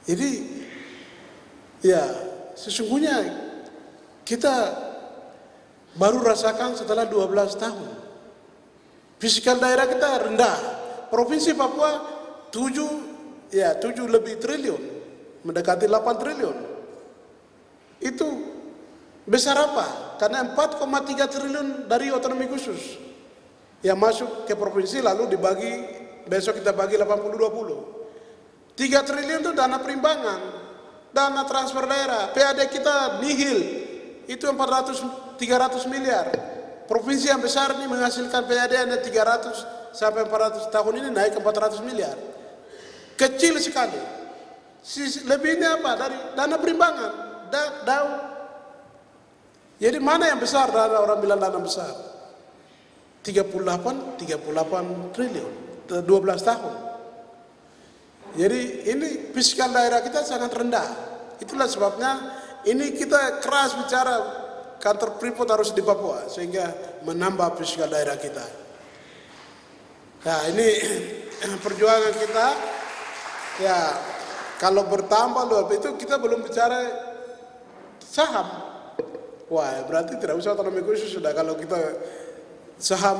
Jadi ya sesungguhnya kita baru rasakan setelah 12 tahun. Fiskal daerah kita rendah. Provinsi Papua 7 lebih triliun, mendekati 8 triliun. Itu besar apa? Karena 4,3 triliun dari otonomi khusus yang masuk ke provinsi, lalu dibagi, besok kita bagi 80-20. 3 triliun itu dana perimbangan, dana transfer daerah. PAD kita nihil, itu 300 miliar. Provinsi yang besar ini menghasilkan PAD hanya 300 sampai 400, tahun ini naik ke 400 miliar. Kecil sekali. Lebihnya apa? Dari dana perimbangan, DAU. Jadi mana yang besar? Dana, orang bilang dana besar. 38 triliun, 12 tahun. Jadi ini fiskal daerah kita sangat rendah. Itulah sebabnya ini kita keras bicara, kantor Freeport harus di Papua sehingga menambah fiskal daerah kita. Nah, ini perjuangan kita. Ya, kalau bertambah loh, itu kita belum bicara saham. Wah, berarti tidak usah otonomi khusus sudah. Kalau kita saham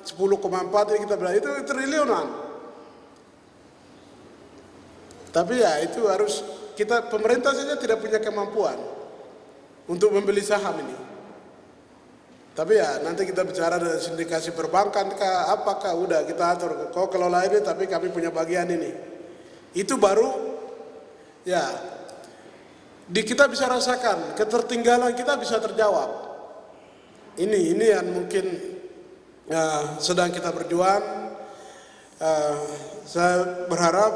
10,4 ini kita bilang itu triliunan. Tapi ya itu harus kita, pemerintah saja tidak punya kemampuan untuk membeli saham ini. Tapi ya nanti kita bicara dengan sindikasi perbankan kah, apakah udah kita atur. Kau kelola ini, tapi kami punya bagian ini. Itu baru ya kita bisa rasakan ketertinggalan kita bisa terjawab. Ini yang mungkin sedang kita berjuang. Saya berharap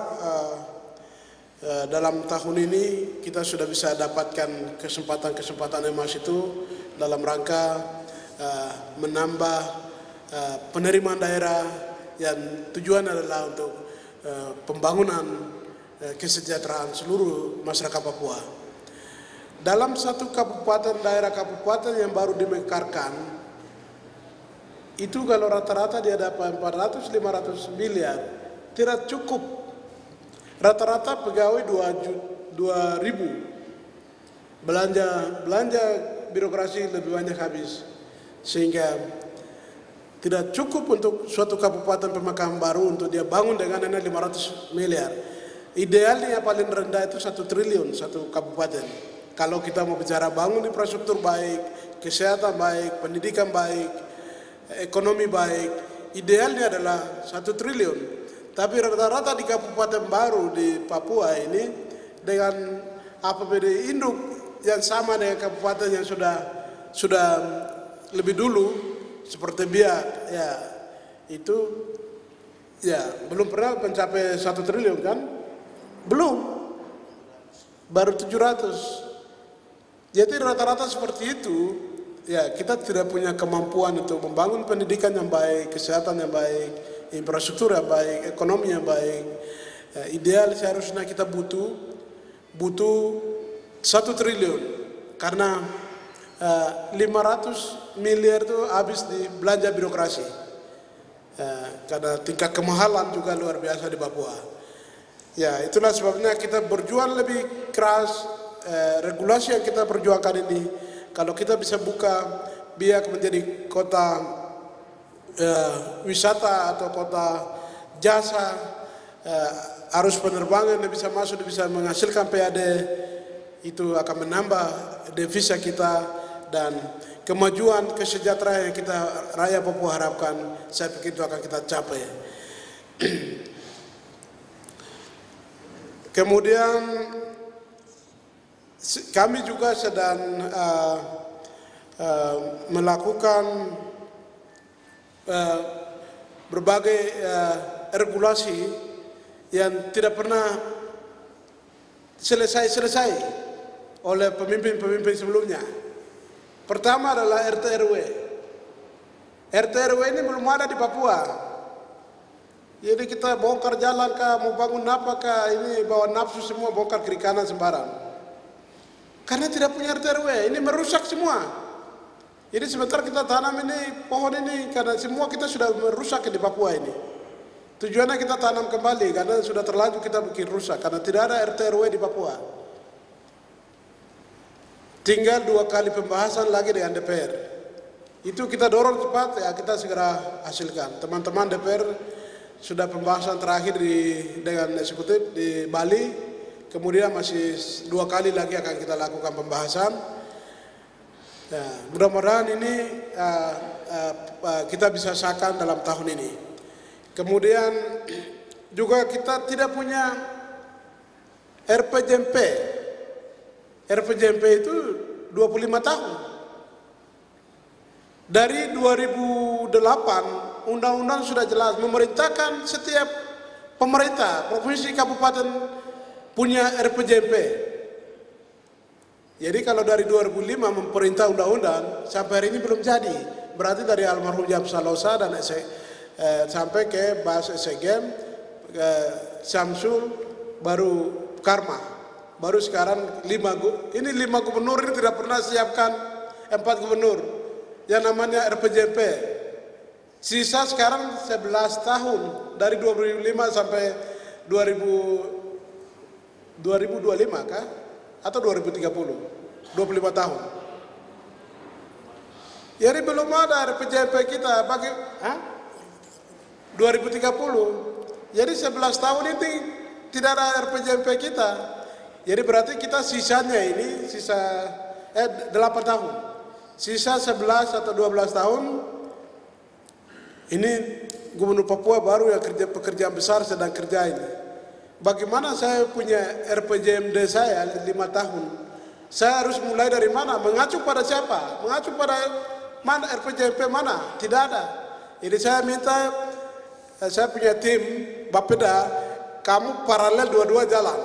dalam tahun ini kita sudah bisa dapatkan kesempatan emas itu dalam rangka menambah penerimaan daerah yang tujuan adalah untuk pembangunan kesejahteraan seluruh masyarakat Papua. Dalam satu kabupaten, daerah kabupaten yang baru dimekarkan, itu kalau rata-rata dia dapat 400-500 miliar, tidak cukup. Rata-rata pegawai 2.000, belanja birokrasi lebih banyak habis, sehingga tidak cukup untuk suatu kabupaten pemekaran baru untuk dia bangun dengan hanya 500 miliar. Idealnya paling rendah itu 1 triliun satu kabupaten. Kalau kita mau bicara bangun infrastruktur baik, kesehatan baik, pendidikan baik, ekonomi baik, idealnya adalah 1 triliun. Tapi rata-rata di kabupaten baru di Papua ini dengan APBD induk yang sama dengan kabupaten yang sudah lebih dulu seperti Biak, ya itu ya belum pernah mencapai 1 triliun kan? Belum, baru 700. Jadi rata-rata seperti itu. Ya, kita tidak punya kemampuan untuk membangun pendidikan yang baik, kesehatan yang baik, infrastruktur yang baik, ekonomi yang baik. Ya, ideal seharusnya kita butuh 1 triliun karena 500 miliar itu habis di belanja birokrasi. Karena tingkat kemahalan juga luar biasa di Papua. Ya, itulah sebabnya kita berjuang lebih keras. Regulasi yang kita perjuangkan ini, kalau kita bisa buka Biak menjadi kota wisata atau kota jasa, arus penerbangan yang bisa masuk, bisa menghasilkan PAD, itu akan menambah devisa kita dan kemajuan kesejahteraan yang kita rakyat Papua harapkan. Saya pikir itu akan kita capai. Kemudian kami juga sedang melakukan berbagai regulasi yang tidak pernah selesai oleh pemimpin-pemimpin sebelumnya. Pertama adalah RT/RW. RT/RW ini belum ada di Papua. Jadi kita bongkar jalan kah, mau bangun apa kah, ini bawa nafsu semua, bongkar kiri kanan sembarang. Karena tidak punya RT/RW, ini merusak semua. Jadi sebentar kita tanam ini pohon ini karena semua kita sudah merusak di Papua ini. Tujuannya kita tanam kembali karena sudah terlanjur kita bikin rusak karena tidak ada RT RW di Papua. Tinggal 2 kali pembahasan lagi dengan DPR. Itu kita dorong cepat ya, kita segera hasilkan. Teman-teman DPR sudah pembahasan terakhir dengan eksekutif di Bali. Kemudian masih 2 kali lagi akan kita lakukan pembahasan. Ya, mudah-mudahan ini kita bisa sahkan dalam tahun ini. Kemudian juga kita tidak punya RPJMP. RPJMP itu 25 tahun. Dari 2008 undang-undang sudah jelas memerintahkan setiap pemerintah provinsi kabupaten punya RPJMP. Jadi kalau dari 2005 memerintah undang-undang sampai hari ini belum jadi. Berarti dari almarhum Jam Salosa dan sampai ke Bas Esegem, Samsul, baru Karma. Baru sekarang 5 gubernur ini tidak pernah siapkan 4 gubernur yang namanya RPJMP. Sisa sekarang 11 tahun dari 2005 sampai 2025 kah? Atau 2030? 25 tahun. Jadi belum ada RPJMP kita bagi 2030. Jadi 11 tahun ini tidak ada RPJMP kita. Jadi berarti kita sisanya ini 8 tahun. Sisa 11 atau 12 tahun ini Gubernur Papua baru yang pekerjaan besar sedang kerja ini. Bagaimana saya punya RPJMD saya 5 tahun? Saya harus mulai dari mana? Mengacu pada siapa? Mengacu pada mana RPJMP mana? Tidak ada. Jadi saya minta, saya punya tim Bapeda, kamu paralel dua-dua jalan.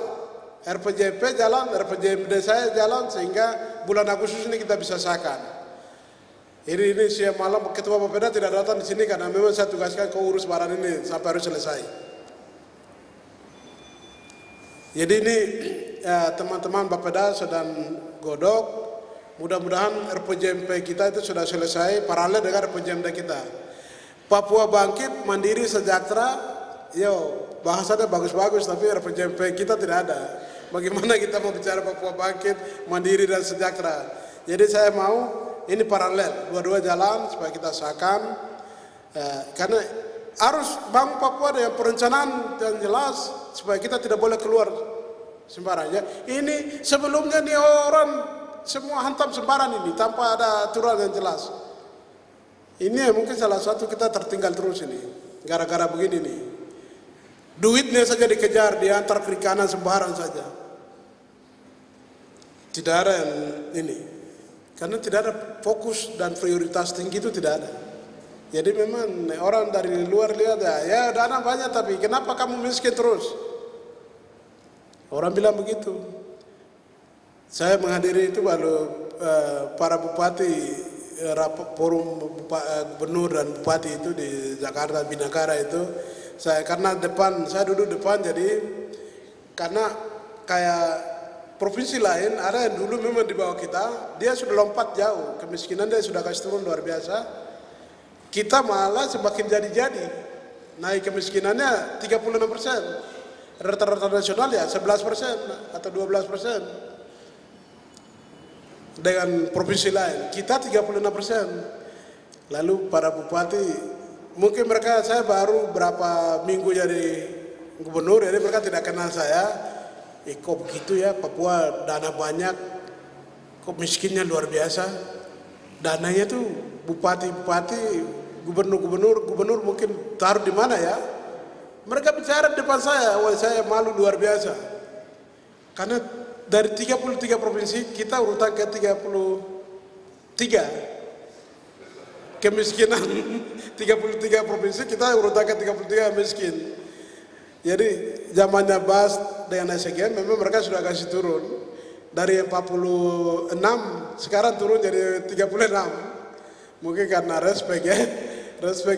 RPJMP jalan, RPJMD saya jalan sehingga bulan Agustus ini kita bisa sahkan. Ini siang malam Ketua Bapeda tidak datang di sini karena memang saya tugaskan kau urus barang ini sampai harus selesai. Jadi ini teman-teman Bapeda sedang godok. Mudah-mudahan RPJMP kita itu sudah selesai paralel dengan RPJMD kita. Papua bangkit, mandiri, sejahtera. Bahasanya bagus-bagus tapi RPJMP kita tidak ada. Bagaimana kita mau bicara Papua bangkit, mandiri dan sejahtera? Jadi saya mau ini paralel, dua-dua jalan supaya kita sahkan. Karena harus bangun Papua dengan perencanaan yang jelas supaya kita tidak boleh keluar sembarang. Ini sebelumnya nih orang semua hantam sembarang ini tanpa ada aturan yang jelas. Ini mungkin salah satu kita tertinggal terus ini gara-gara begini nih. Duitnya saja dikejar, diantar perikanan sembarang saja. Tidak ada yang ini. Karena tidak ada fokus dan prioritas tinggi itu tidak ada. Jadi memang orang dari luar lihat ya dana banyak tapi kenapa kamu miskin terus? Orang bilang begitu. Saya menghadiri itu lalu para bupati forum gubernur dan bupati itu di Jakarta Bhinnekara itu. Karena saya duduk depan jadi karena kayak provinsi lain ada yang dulu memang di bawah kita dia sudah lompat jauh kemiskinan dia sudah kasih turun luar biasa. Kita malah semakin jadi naik kemiskinannya 36%. Rata-rata nasional ya 11% atau 12% dengan provinsi lain. Kita 36%. Lalu para bupati mungkin saya baru berapa minggu jadi gubernur, jadi mereka tidak kenal saya. Kok begitu ya, Papua dana banyak, kok miskinnya luar biasa. Dananya tuh bupati-bupati, gubernur mungkin taruh di mana ya? Mereka bicara di depan saya, saya malu luar biasa. Karena dari 33 provinsi, kita urutan ke 33. Kemiskinan 33 provinsi kita urutan ke 33 miskin. Jadi zamannya Bas dengan SGM memang mereka sudah kasih turun dari 46 sekarang turun jadi 36. Mungkin karena respect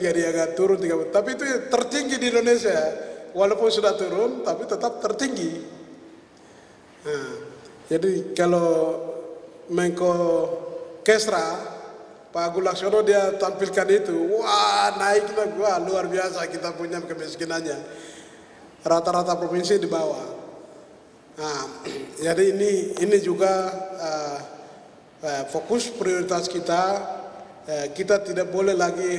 jadi agak turun 30. Tapi itu tertinggi di Indonesia. Walaupun sudah turun tapi tetap tertinggi. Jadi kalau Menko Kesra Pak Agung Laksono dia tampilkan itu, wah naiklah, wah luar biasa kita punya kemiskinannya. Rata-rata provinsi di bawah. Nah, jadi ini juga fokus prioritas kita. Kita tidak boleh lagi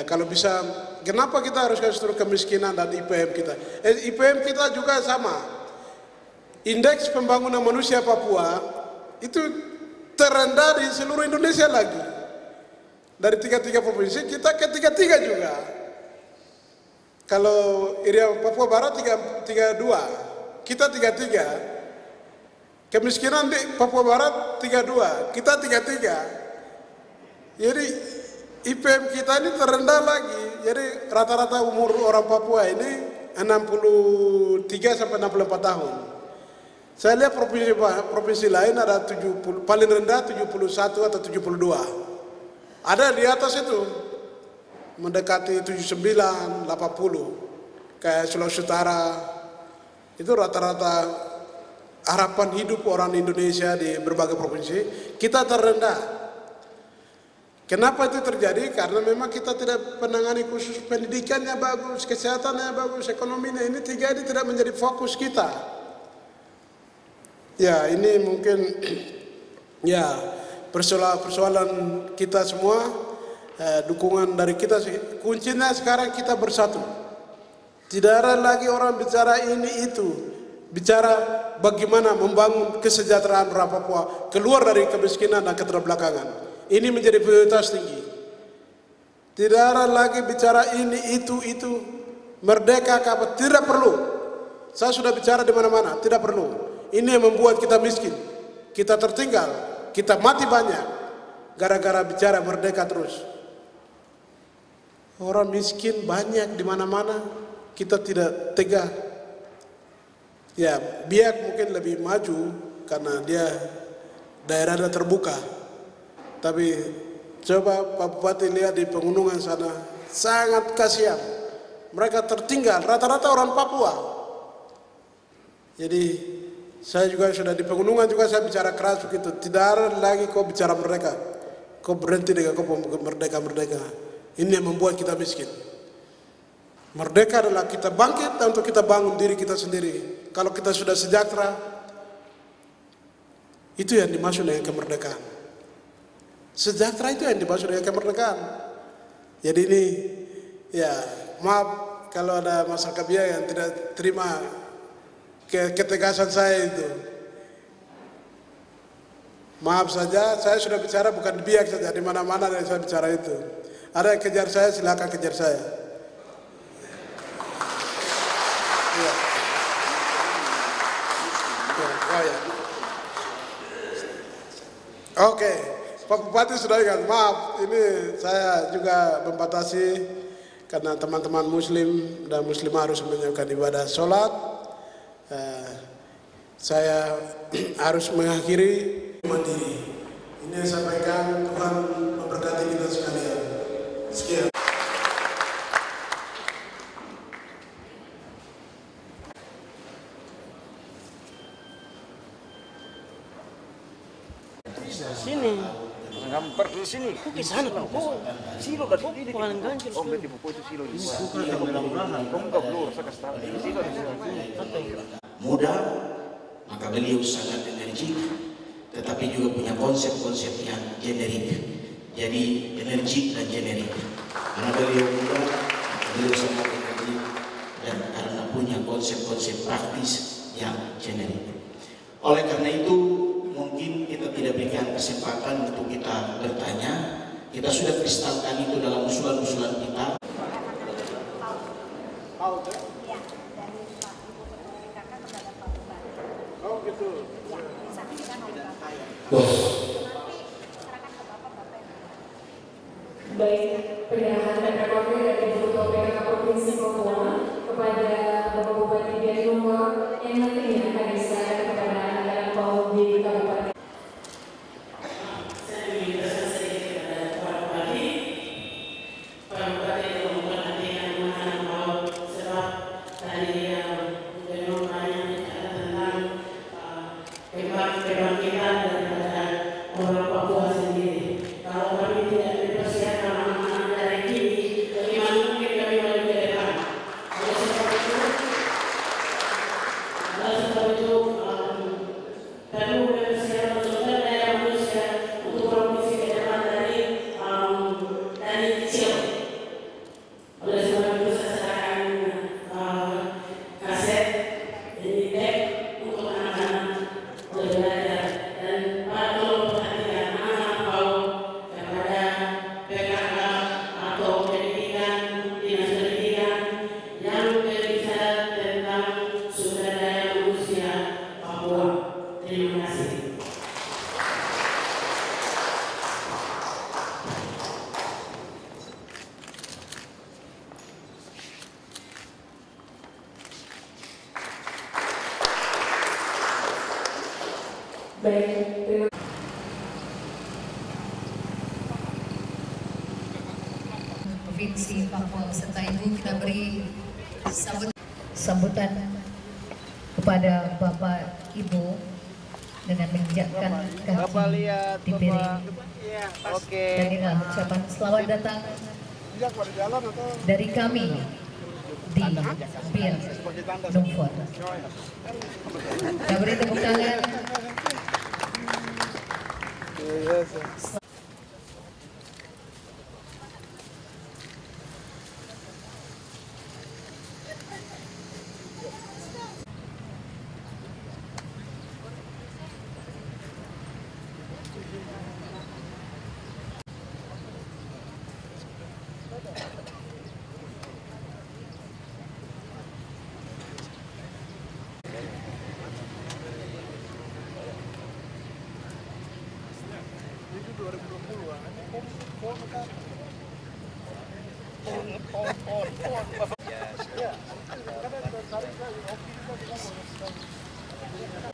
kalau bisa. Kenapa kita harus kasih turun kemiskinan dan IPM kita? IPM kita juga sama. Indeks pembangunan manusia Papua itu terendah di seluruh Indonesia lagi. Dari 33 provinsi kita ke 33 juga. Kalau area Papua Barat 32, kita 33. Kemiskinan di Papua Barat 32, kita 33. Jadi IPM kita ini terendah lagi. Jadi rata-rata umur orang Papua ini 63 sampai 64 tahun. Saya lihat provinsi lain ada 70, paling rendah 71 atau 72. Ada di atas itu, mendekati 79, 80. Kayak Sulawesi Utara, itu rata-rata harapan hidup orang Indonesia di berbagai provinsi, kita terendah. Kenapa itu terjadi? Karena memang kita tidak menangani khusus pendidikannya bagus, kesehatannya bagus, ekonominya. Ini tiga ini tidak menjadi fokus kita. Ya, ini mungkin ya persoalan kita semua, dukungan dari kita. Kuncinya sekarang kita bersatu. Tidak ada lagi orang bicara ini itu, bicara bagaimana membangun kesejahteraan orang Papua keluar dari kemiskinan dan keterbelakangan. Ini menjadi prioritas tinggi. Tidak ada lagi bicara ini itu merdeka kapan, tidak perlu. Saya sudah bicara di mana-mana, tidak perlu. Ini yang membuat kita miskin, kita tertinggal, kita mati banyak gara-gara bicara merdeka terus. Orang miskin banyak di mana-mana, kita tidak tegak. Ya, Biak mungkin lebih maju karena dia daerahnya terbuka. Tapi coba Pak Bupati lihat di pegunungan sana, sangat kasihan. Mereka tertinggal, rata-rata orang Papua. Jadi saya juga sudah di pegunungan juga saya bicara keras begitu. Tidak ada lagi kau bicara mereka. Kau berhenti dengan kau merdeka. Ini yang membuat kita miskin. Merdeka adalah kita bangkit untuk kita bangun diri kita sendiri. Kalau kita sudah sejahtera, itu yang dimaksud dengan kemerdekaan. Sejahtera itu yang dimaksud dengan kemerdekaan. Jadi ini, ya maaf kalau ada masyarakat Biak yang tidak terima ketegasan saya itu. Maaf saja, saya sudah bicara bukan di Biak saja, di mana-mana saya bicara itu. Ada yang kejar saya, silakan kejar saya. Ya. Ya. Oke, Pak Bupati sudah ingat, maaf ini saya juga membatasi karena teman-teman Muslim dan Muslimah harus menjalankan ibadah sholat. Saya harus mengakhiri mandiri. Ini yang saya sampaikan, Tuhan memberkati kita sekalian. Sekian. Sini. Gambar di sini. Kok ke sana? Oh, Silo kan ini. bukan ganjil. Oh, berarti buku itu silo di sini. Kamu enggak blur, saya kasih tahu. Silo di sini. Muda, maka beliau sangat energik, tetapi juga punya konsep-konsep yang generik. Jadi energik dan generik. Karena beliau muda, maka beliau sangat energik dan karena punya konsep-konsep praktis yang generik. Oleh karena itu, mungkin kita tidak berikan kesempatan untuk kita bertanya. Kita sudah kristalkan itu dalam usulan-usulan kita. Baik, penyerahan dan rekornya dari Ibu Ketua PKK Provinsi Papua kepada Bapak Bupati Biak Numfor yang nantinya akan diserahkan kepada anggaran PAUD di Kabupaten. Kebangkitan daripada orang Papua sendiri. Kalau kami Provinsi Papua beserta Ibu, kita beri sambutan kepada Bapak Ibu dengan menginjakkan kaki di piring. Dan dengan ucapan selamat datang dari kami di Bir Numfor. Kita beri tepuk tangan.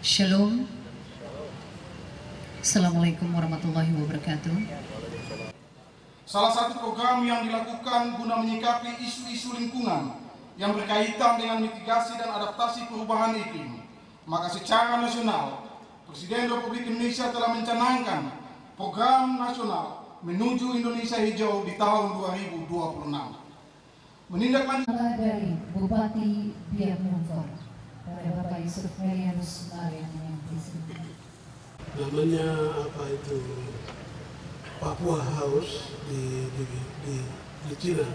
Shalom. Assalamualaikum warahmatullahi wabarakatuh. Salah satu program yang dilakukan guna menyikapi isu-isu lingkungan yang berkaitan dengan mitigasi dan adaptasi perubahan iklim, maka secara nasional, Presiden Republik Indonesia telah mencanangkan program nasional menuju Indonesia Hijau di tahun 2026. Menindaklanjuti Dari Bupati Biak Numfor, dari Bapak Yusuf Melianus yang namanya apa itu Papua House di Cina.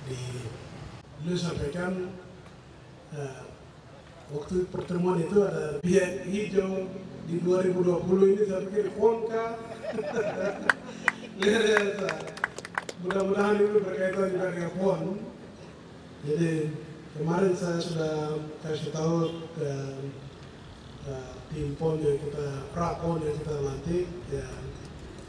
Beliau sampaikan waktu pertemuan itu ada biak hijau di 2020 ini, saya pikir Fonka. Mudah-mudahan itu berkaitan juga dengan PON. Jadi kemarin saya sudah kasih tahu ke tim PON yang kita, pra-PON yang kita lantik, ya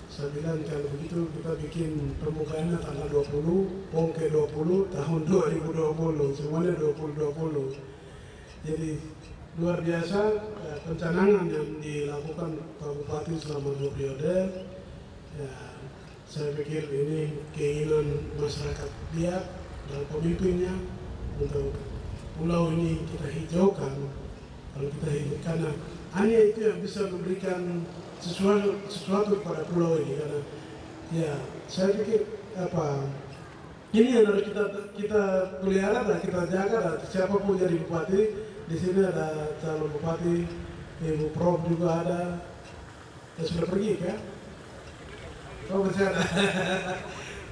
saya bilang kalau begitu kita bikin pembukaannya tanggal 20, PON ke 20 tahun 2020, semuanya 2020. Jadi luar biasa pencanangan yang dilakukan Pak Bupati selama 2 periode. Ya, saya pikir ini keinginan masyarakat Biak dan pemimpinnya untuk pulau ini kita hijaukan. Kalau kita hijaukan, hanya itu yang bisa memberikan sesuatu kepada pulau ini. Karena ya saya pikir ini yang harus kita pelihara dan kita jaga. Dan siapapun jadi bupati, di sini ada calon bupati, Ibu Prof juga ada. Ya sudah pergi kan? Oh masih ada.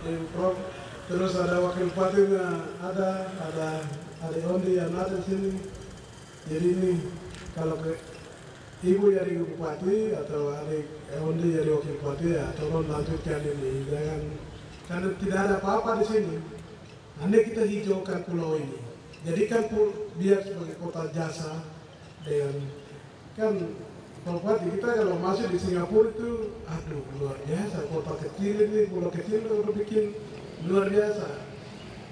Ibu Prof. Terus ada wakil bupatinya ada Ondi yang ada di sini. Jadi ini kalau ibu jadi bupati atau adik Ondi jadi wakil bupati, ya tolong lanjutkan ini, jangan, karena tidak ada apa-apa di sini. Andai kita hijaukan pulau ini, jadikan Biak sebagai kota jasa dengan kan. Bupati kita kalau masuk di Singapura itu, aduh luar biasa, kota kecil ini, pulau kecil udah bikin luar biasa.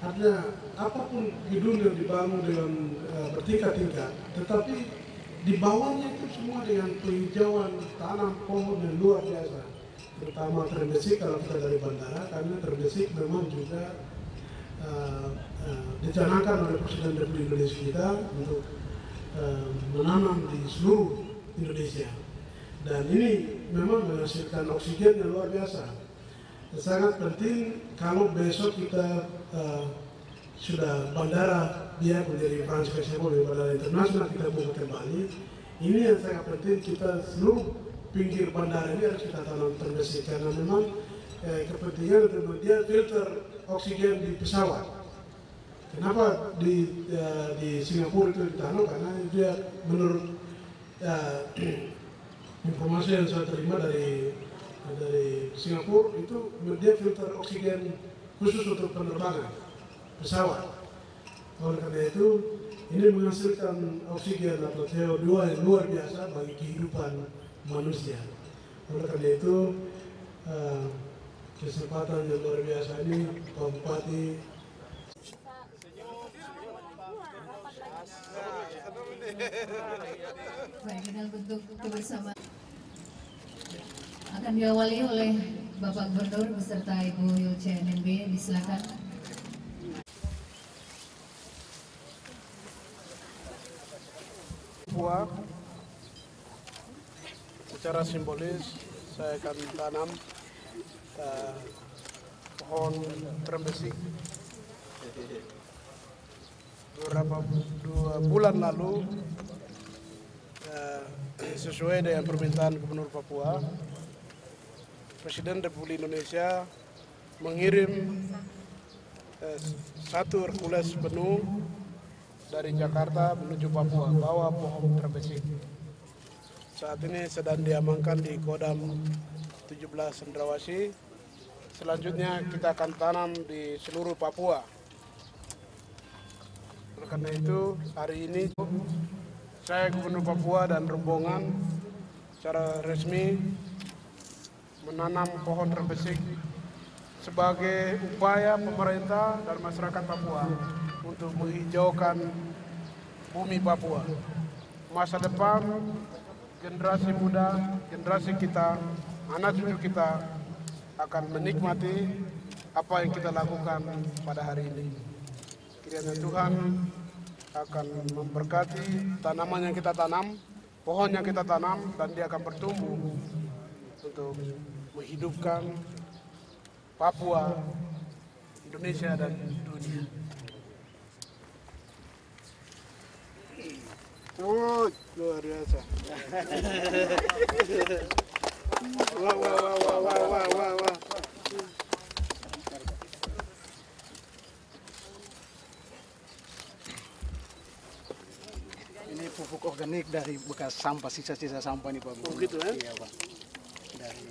Artinya apapun gedung yang dibangun dengan bertingkat-tingkat, tetapi di bawahnya itu semua dengan penghijauan, tanam pohon yang luar biasa. Terutama Trembesik kalau kita dari bandara, karena Trembesik memang juga dicanangkan oleh Presiden Republik Indonesia kita untuk menanam di seluruh Indonesia, dan ini memang menghasilkan oksigen yang luar biasa. Sangat penting kalau besok kita sudah bandara Biak menjadi transnasional, bandara internasional kita buka kembali. Ini yang sangat penting, kita seluruh pinggir bandara ini harus kita tanam Trembesik, karena memang kepentingan untuk dia filter oksigen di pesawat. Kenapa di Singapura itu ditanam? Karena dia menurut informasi yang saya terima dari Singapura itu dia filter oksigen khusus untuk penerbangan pesawat. Oleh karena itu ini menghasilkan oksigen atau CO2 yang luar biasa bagi kehidupan manusia. Oleh karena itu kesempatan yang luar biasa ini Pak Bupati baik, dalam bentuk kebersamaan akan diawali oleh Bapak Gubernur beserta Ibu Yulce NMB, disilakan. Papua, secara simbolis saya akan tanam pohon trembesik. Dua bulan lalu, sesuai dengan permintaan Gubernur Papua, Presiden Republik Indonesia mengirim satu Hercules penuh dari Jakarta menuju Papua, bawa pohon trembesik. Saat ini sedang diamankan di Kodam 17 Cendrawasih. Selanjutnya kita akan tanam di seluruh Papua. Oleh karena itu, hari ini saya Gubernur Papua dan rombongan secara resmi menanam pohon trembesik sebagai upaya pemerintah dan masyarakat Papua untuk menghijaukan bumi Papua. Masa depan generasi muda, generasi kita, anak cucu kita akan menikmati apa yang kita lakukan pada hari ini. Kiranya Tuhan akan memberkati tanaman yang kita tanam, pohon yang kita tanam, dan dia akan bertumbuh untuk menghidupkan Papua, Indonesia, dan dunia. Oh, luar biasa. Wah. Ini pupuk organik dari bekas sampah, sisa-sisa sampah nih Pak. Oh gitu ya? Iya Pak. Dari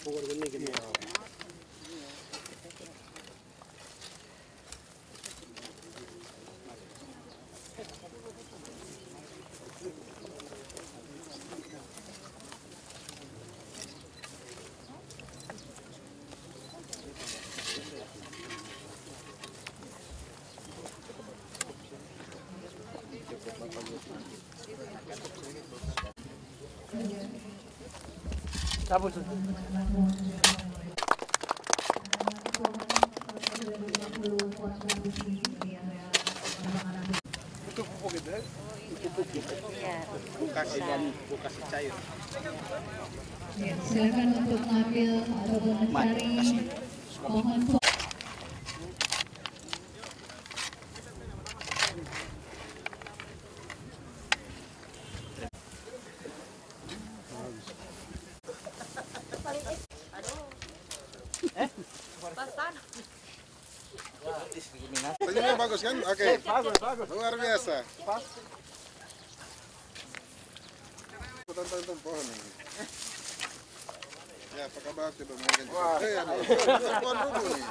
pupuk organik ini. Iya. Cabut. Itu pupuk itu ya? Pupuk gitu. Iya. Bukas cair. Ya, silakan untuk mengambil ataupun mencari pohon. Tadinya bagus kan? Oke. Bagus. Luar biasa. Tonton pohon ini. Ya, apa kabar coba main. Wah, pohon dulu nih.